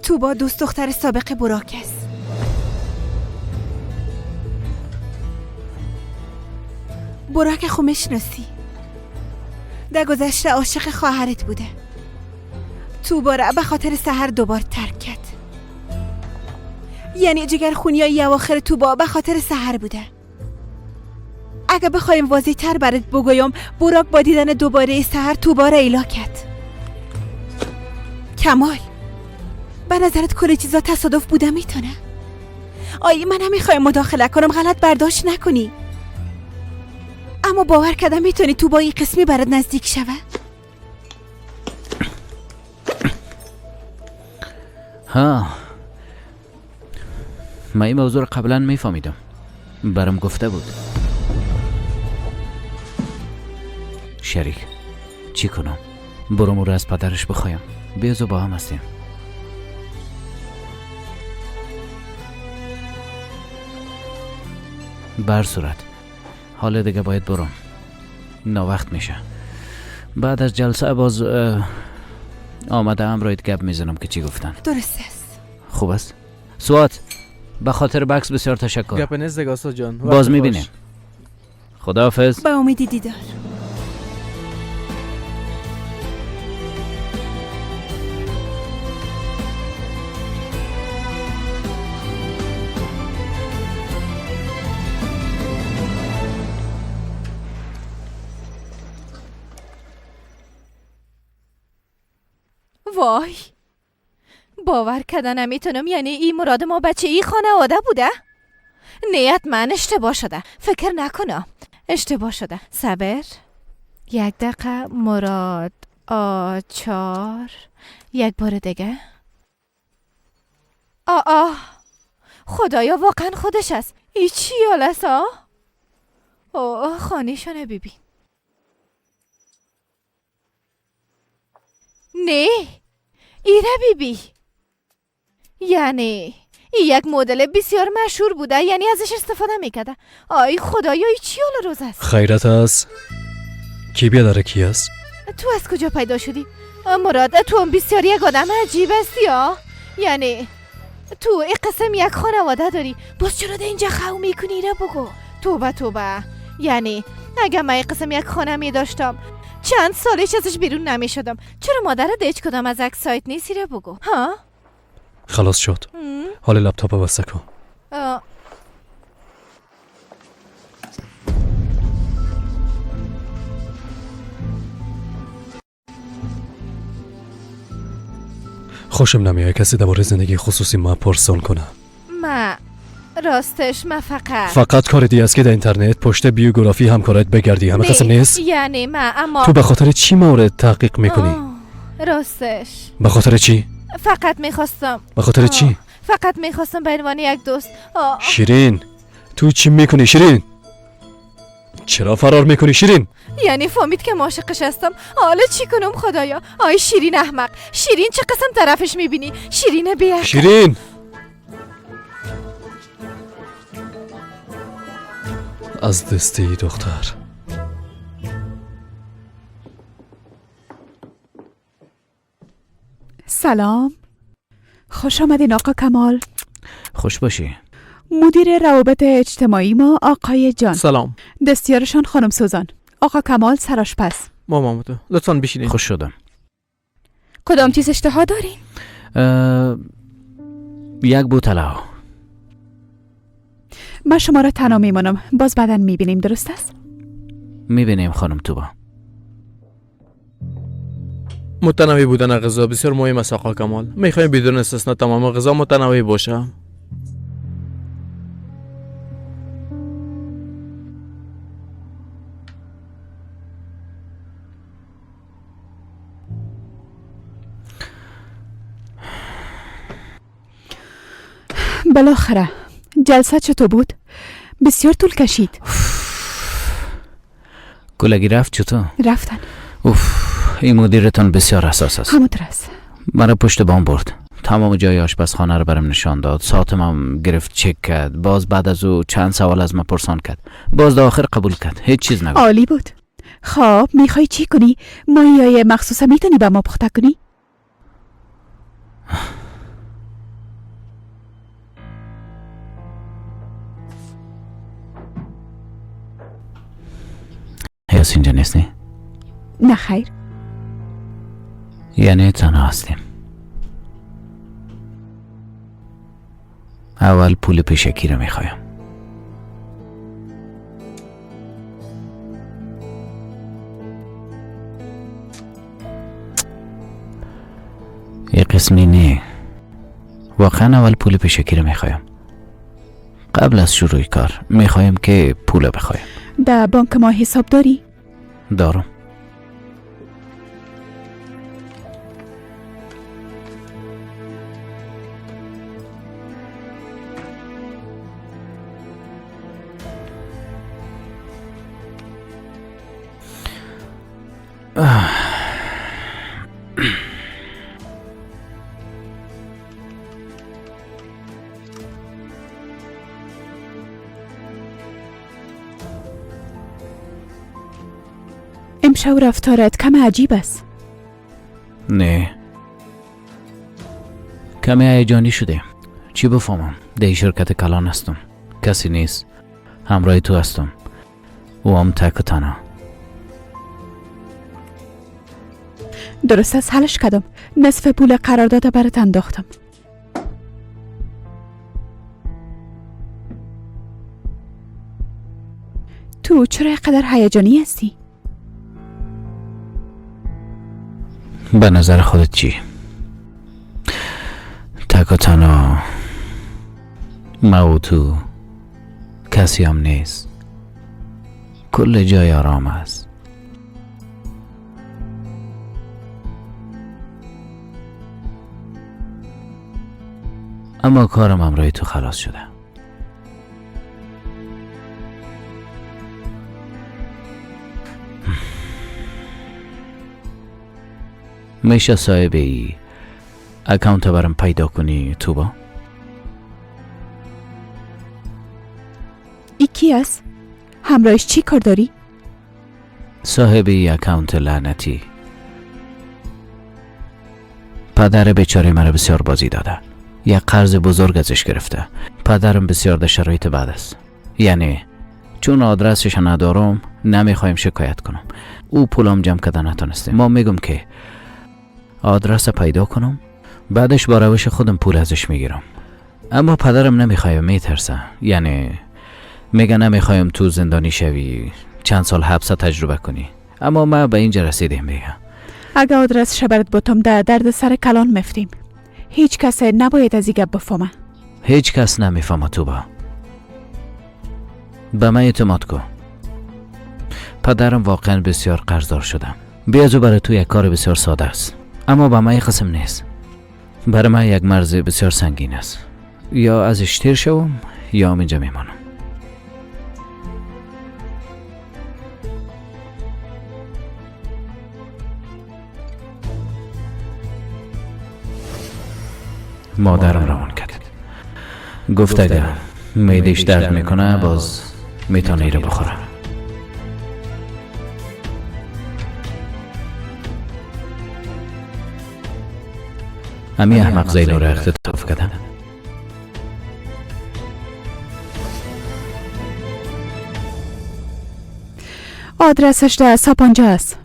تو با دوست دختر سابق براک است. براک خو میشناسی. در گذشته عاشق خواهرت بوده. تو باره به خاطر سحر دوبار ترک کرد. یعنی جگر خونیای اواخر تو با به خاطر سحر بوده. اگه بخوایم واضح تر برات بگویم، براک با دیدن دوباره سحر تو باره ایلا کرد. کمال به نظرت کل چیزا تصادف بوده میتونه؟ آی من نمیخوایم مداخله کنم، غلط برداشت نکنی، اما باور کردم میتونی تو با این قسمی برات نزدیک شوه. ها من این موضوع رو قبلا میفهمیدم، برام گفته بود. شریک چی کنم؟ برام رو از پدرش بخوایم، بیازو با هم هستیم. بر صورت حال دیگه باید برم، ناوقت میشه. بعد از جلسه باز آمده امرایت گپ میزنم که چی گفتن. درست است. خوب است. سوات به خاطر بکس بسیار تشکر. گپ نزدیک آسا جان. باز میبینیم. خداحافظ. به امید دیدار. وای باور کردن نمیتونم، یعنی این مراد ما بچه ای خانواده بوده؟ نیت من اشتباه شده، فکر نکنم اشتباه شده. صبر یک دقیقه. مراد آچار یک بار دیگه. خدایا واقعا خودش است. ای چی حالست ها؟ خانیشونه ببین. نه ایره بیبی، یعنی این یک مدل بسیار مشهور بوده، یعنی ازش استفاده میکرده. آی خدایا ای چی حال روز است؟ خیرت است؟ کی بیاداره کی است؟ تو از کجا پیدا شدی؟ مراد تو هم بسیار یک آدم عجیب هستی ها، یعنی تو این قسم یک خانواده داری، باز چرا ده اینجا خو میکنی؟ را بگو. توبه یعنی اگه من این قسم یک خانه می داشتم چند سالش ازش بیرون نمی شدم، چرا مادرت هیچ کدام از عکس سایت نیستی؟ را بگو. ها خلاص شد. حال لپتاپ بسته کن. خوشم نمیاد کسی درباره زندگی خصوصی ما پرسان کنه. راستش من فقط کار دی است که در اینترنت پشت بیوگرافی همکارت بگردی. همه قسم نیست؟ یعنی اما تو به خاطر چی مورد تحقیق میکنی؟ راستش به خاطر چی؟ فقط میخواستم. به خاطر چی؟ فقط میخواستم به عنوان یک دوست. شیرین تو چی میکنی شیرین؟ چرا فرار میکنی شیرین؟ یعنی فهمید که عاشقش هستم. حالا چی کنم خدایا؟ آی شیرین احمق، شیرین چه قسم طرفش میبینی؟ شیرین بیعقل. شیرین از دسته ای دختر. سلام، خوش آمدین آقا کمال. خوش باشی. مدیر روابط اجتماعی ما آقای جان. سلام. دستیارشان خانم سوزان. آقا کمال سرآشپز. مامامتو لطفاً بشینید. خوش شدم. کدام چیز اشتها دارین؟ یک بوتل. من شما را تنها میمانم، باز بعداً میبینیم، درست است؟ میبینیم خانم توبا. متنوع بودن غذا بسیار مهم است آقا کمال. میخوایم بدون استثنا تمام غذا متنوع باشه. بالاخره جلسه چطور بود؟ بسیار طول کشید. کلگی رفت چطور؟ رفتن. این مدیرتان بسیار حساس است. همونطور است. مرا پشت بام برد. تمام جای آشپزخانه رو برام نشان داد. ساعتم هم گرفت چک کرد. باز بعد از او چند سوال از من پرسان کرد. باز در آخر قبول کرد. هیچ چیز نگفت. عالی بود. خب میخوای چی کنی؟ ماهیای مخصوصه میتونی به ما پخته کنی؟ حیاس اینجا نیستی؟ نه خیر. یعنی تنها هستیم. اول پول پیشکی رو میخوایم. یه قسمی نه. واقعا اول پول پیشکی رو میخوایم. قبل از شروع کار میخوایم که پول بخوایم. در بانک ما حساب داری؟ دارم. امشب رفتارت کم عجیب است. نه، کمی هیجانی شده. چی بفهمم؟ ده شرکت کلان هستم. کسی نیست. همراه تو هستم. او هم تک و تنها. درست است، حلش کردم. نصف پول قرارداد برات انداختم. تو چرا اینقدر هیجانی هستی؟ به نظر خودت چی؟ تک و تنها، ما و تو، کسی هم نیست. کل جای آرام است. اما کارم همراه تو خلاص شده. میشه صاحب ای اکاونت برام پیدا کنی توبا؟ ای کی است؟ همراهش چی کار داری؟ صاحب ای اکاونت لعنتی. پدر بیچاره مرا بسیار بازی داده. یک قرض بزرگ ازش گرفته. پدرم بسیار در شرایط بد است. یعنی چون آدرسش ندارم نمیخوایم شکایت کنم. او پولم جمع کرده نتونسته. ما میگم که آدرس پیدا کنم، بعدش با روش خودم پول ازش میگیرم. اما پدرم نمیخواه، میترسه. یعنی میگه نمیخوایم تو زندانی شوی، چند سال حبس تجربه کنی. اما ما به اینجا رسیدیم. میگه اگه آدرس شبرت باتم در درد سر کلان مفتیم. هیچ کس نباید از این گپ بفهمه. هیچ کس نمیفهمه توبا. به من اعتماد کن. پدرم واقعا بسیار قرضدار شدم. بیازو برای تو یک کار بسیار ساده است، اما به من قسم نیست. برای من یک مرز بسیار سنگین است. یا ازش تیر شوم یا اینجا میمانم. مادرم روان کرد. گفت اگر معده‌اش درد میکنه باز میتونه ایره بخوره. امی احمق زینو رو اختطاف کردم. آدرسش در ساپانجا است.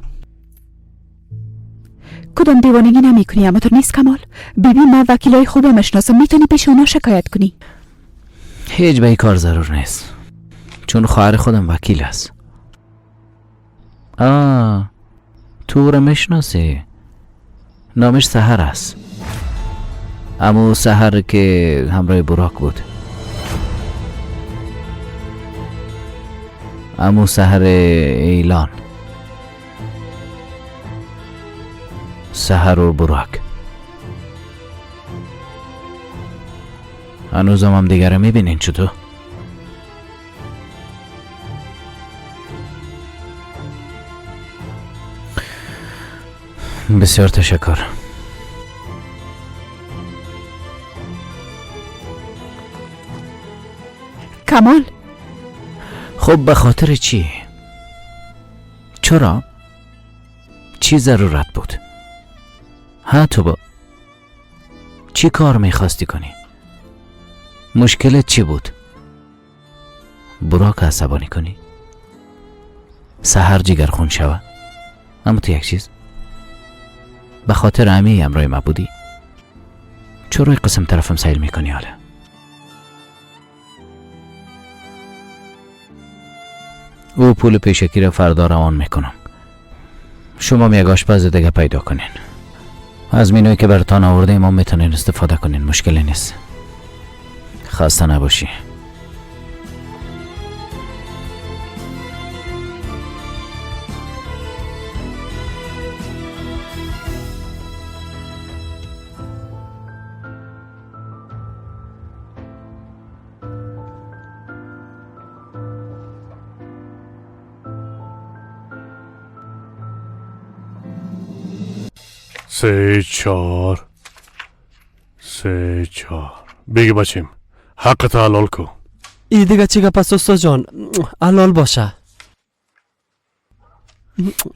کدام دیوانگی نمی کنی اما تو نیست کمال؟ ببین من وکیلای خوبم میشناسم، میتونی پیش اونا شکایت کنی. هیچ به این کار ضرور نیست چون خواهر خودم وکیل است. تو رو میشناسی؟ نامش سحر است. امو سحر که همراه براک بود. امو سحر ایلان. سحر و براک هنوزم هم دیگره میبینین چطور؟ بسیار تشکر. کمال خب به خاطر چی؟ چرا؟ چی ضرورت بود؟ تو با چی کار میخواستی کنی؟ مشکلت چی بود؟ براک عصبانی کنی؟ سحر جگرخون شوه؟ اما تو یک چیز به خاطر امی امرای ما بودی؟ چرا قسم طرفم سیل میکنی حالا؟ او پول پیشکی را فردا روان میکنم. شما یک آشپز دیگه پیدا کنین. از مینوی که براتان آورده ما میتونین استفاده کنین، مشکلی نیست. خسته نباشی. سه چهار بگی بچیم حقت حلال کو. ای دیگه چی گپ است استاد جان؟ حلال باشه.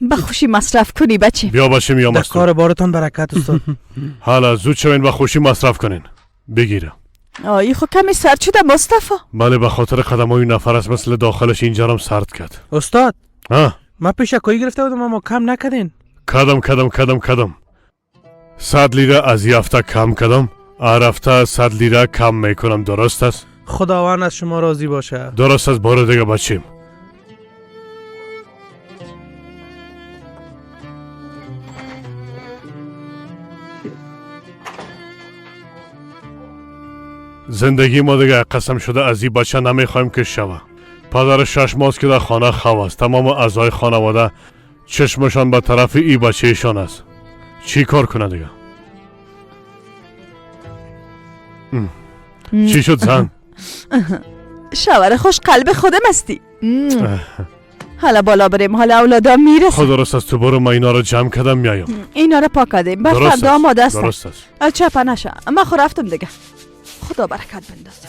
به خوشی مصرف کنی بچه. بیا بچیم یا در مستور. کار بارتان برکت استاد. حالا زود شوین و خوشی مصرف کنین. بگیرم. آی خو کمی سرد شده مصطفی. بله به خاطر قدمای نفر است مثل داخلش اینجا هم سرد کرد. استاد ما پیشکایی گرفته بودم اما کم نکردین. کدم 100 لیره از یافته کم کدم. هفته 100 لیره کم میکنم، درست است؟ خداوند از شما راضی باشه. درست است. بار دیگه بچیم. زندگی ما دیگه قسم شده از این بچه نمیخوایم که شوه. پدر 6 ماه که در خانه خواه است. تمام اعضای خانواده چشمشان به طرف ای بچه ایشان است. چی کار کنه دیگه؟ چی شد زن؟ شوهر خوش قلب خودم هستی. حالا بالا بریم، حالا اولادا میرسه. خود درست است. تو برو ما اینا رو جمع کردم میایم. اینا رو پاک کردیم بر فردا آماده است. درست است. چپا نشه. ما خو رفتم دیگه. خدا برکت بندازه.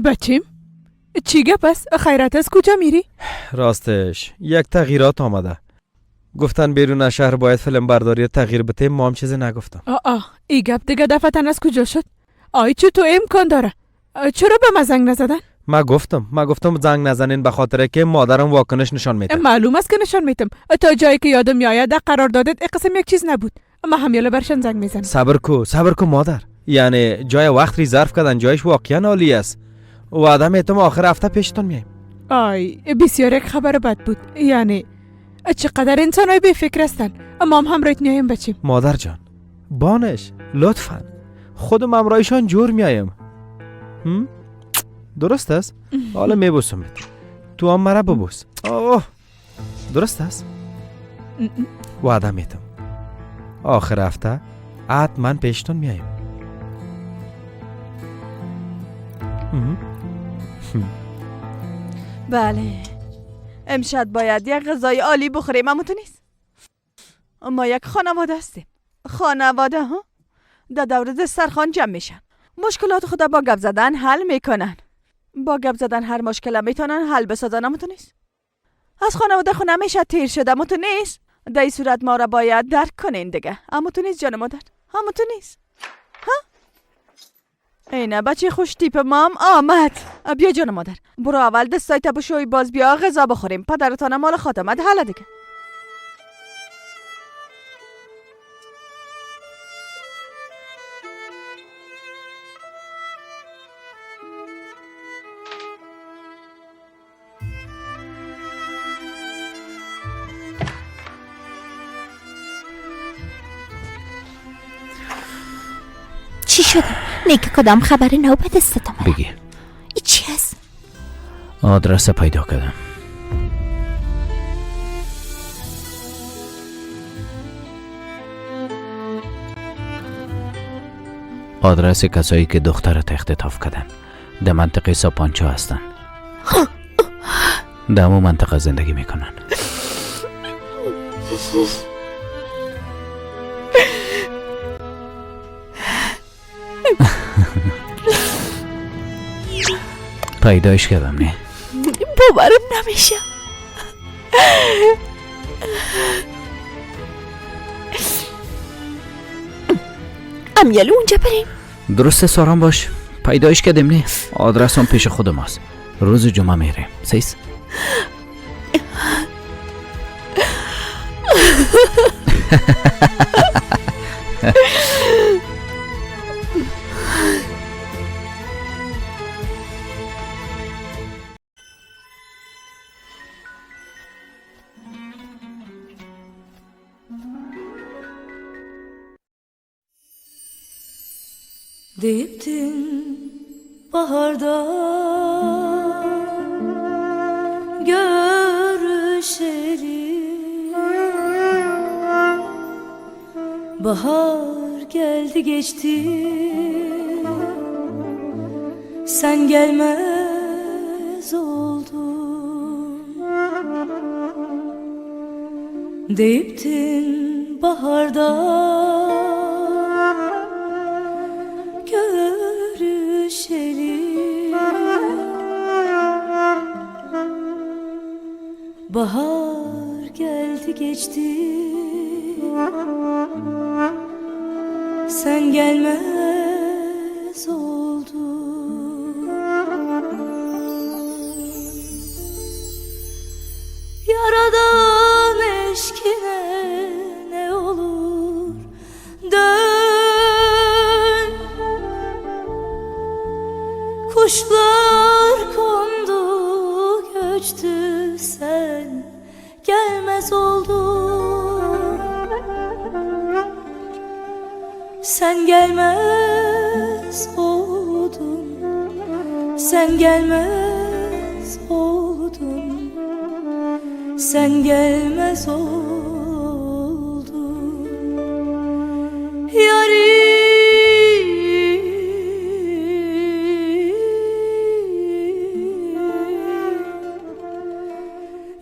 بچیم چی گپ است؟ خیرت از کجا میری؟ راستش یک تغییرات آمده. گفتن بیرون از شهر باید فیلم برداری تغییر بده. ما هم چیزی نگفتم. ای گپ دیگه دفتن از کجا شد؟ آی چه تو امکان داره؟ چرا به ما زنگ نزدن؟ ما گفتم زنگ نزنین به خاطر که مادرم واکنش نشان میده. معلوم است که نشان میتم. تا جایی که یادم میآید در قراردادت این قسم یک چیز نبود. اما همیاله برشان زنگ میزنم. صبر کو مادر. یعنی جای وقت ریزرو کردن جایش واقعا عالی است. و آدم ایتم آخر هفته پیشتون میایم. آی بسیار یک خبر بد بود. یعنی چقدر انسانای بی فکر هستن. اما هم رایت میایم بچیم. مادر جان بانش لطفا خودم امرایشان جور میایم. درست است؟ حالا میبوسمت. تو هم مرا ببوس. درست است؟ وعده میتم آخر هفته حتما پیشتون میایم. بله امشب باید یک غذای عالی بخوریم، اما تو نیست. ما یک خانواده هستیم. خانواده ها در دور دسترخوان جمع میشن، مشکلات خود با گپ زدن حل میکنن. با گپ زدن هر مشکل میتونن حل بسازن، اما تو نیست. از خانواده خود نمیشه تیر شد، اما تو نیست. در این صورت ما را باید درک کنین دیگه. اما تو نیست جان مادر، اما تو نیست. ها اینه بچه خوش تیپ مام آمد. بیا جان مادر، برو اول دستای تبو شوی، باز بیا غذا بخوریم. پدرتان مال خاتمت حالا دیگه. چی شده؟ نیک کدام خبر نو به دستت آمد؟ بگی. ای چی هست؟ آدرس پیدا کردم. آدرس کسایی که دخترت اختطاف کردن در منطقه ساپانچا هستن. در همون منطقه زندگی میکنن. پیدایش کردم نه؟ باورم نمیشه. امیالو اونجا بریم. درسته ساران باش، پیدایش کردیم نه؟ آدرس هم پیش خود ماست. روز جمعه میریم. سیس؟ Deyiptin baharda görüşelim. Bahar geldi geçti, sen gelmez oldun. Deyiptin baharda görüşelim. Bahar geldi geçti, sen gelmez oldun. Yaradan eşkine ne olur dön. Kuşlar kondu göçtü, sen gelmez oldun. Sen gelmez oldun. Sen gelmez oldun. Sen gelmez oldun. Yarim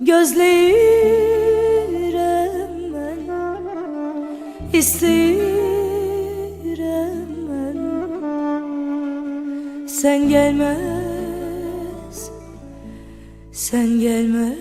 gözleyirem ben, isteyirem ben. Sen gelmez, sen gelmez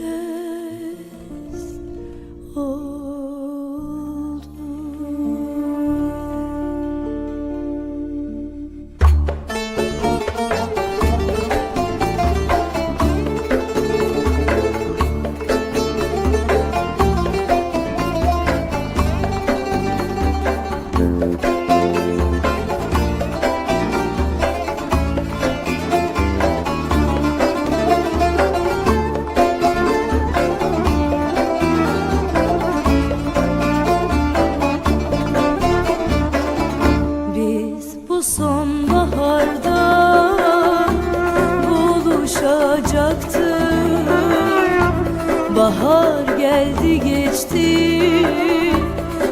bahar geldi geçti,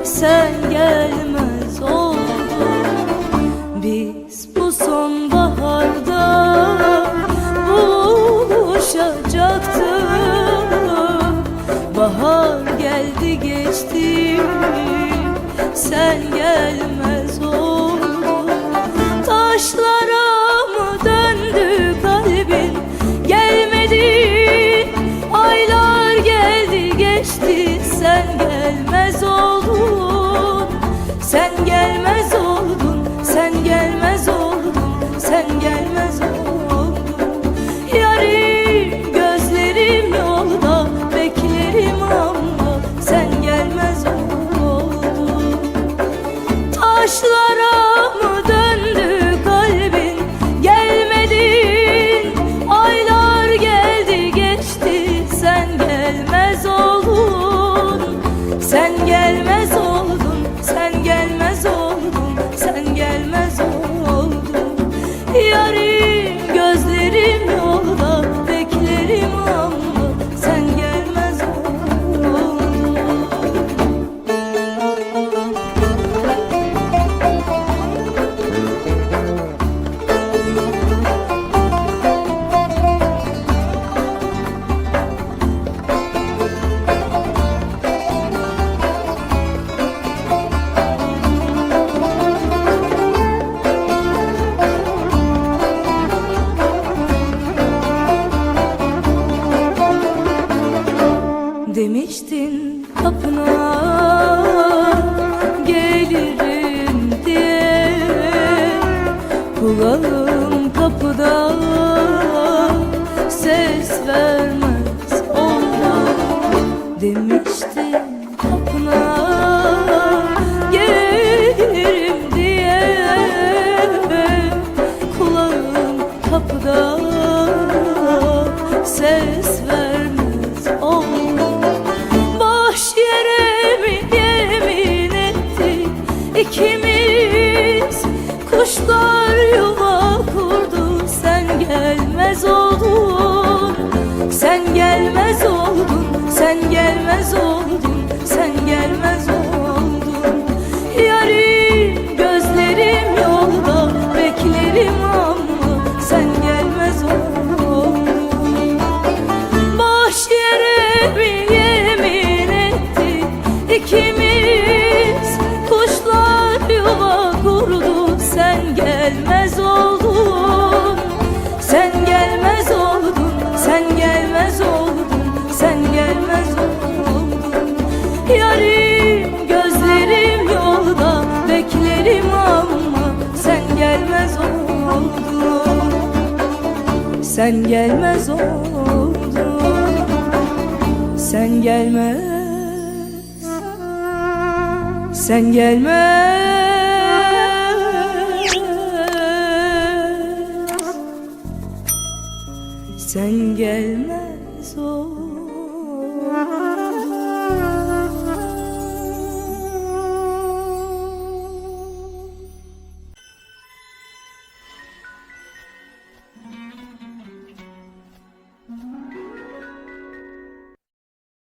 sen gelmez oldun. sen gelmez oldun. Taşlara mı döndü kalbin, gelmedin. Aylar geldi geçti, sen gelmez oldun. Sen gelmez oldun, sen gelmez oldun, sen gelmez oldun. Yarim gözlerim yolda, beklerim ama sen gelmez oldun. Taşlara mı döndü kalbin, gelmedin. Aylar geldi geçti, sen gelmez oldun. Sen gelmez oldun, sen gelmez oldun, sen gelmez oldun. Yarim gözlerim yolda, beklerim ama sen gelmez oldun. Demiştin kapına gelirim diye, kulağım kapıda ses vermez oldu. Demiştin kapına gelirim diye, kulağım kapıda ses vermez oldu. Boş yere mi yemin ettik ikimiz, kuşlar yuva kurdu, sen gelmez oldun. Sen gelmez oldun, sen gelmez oldun, sen gelmez oldun. Yarim gözlerim yolda, beklerim ama sen gelmez oldun. Boş yere mi yemin ettik ikimiz, kuşlar yuva kurdu, sen gelmez oldun. Sen gelmez oldun, sen gelmez oldun, sen gelmez oldun. Yarim gözlerim yolda, beklerim ama sen gelmez oldun. Sen gelmez oldun, sen gelmez, sen gelmez, sen gelmez oldun.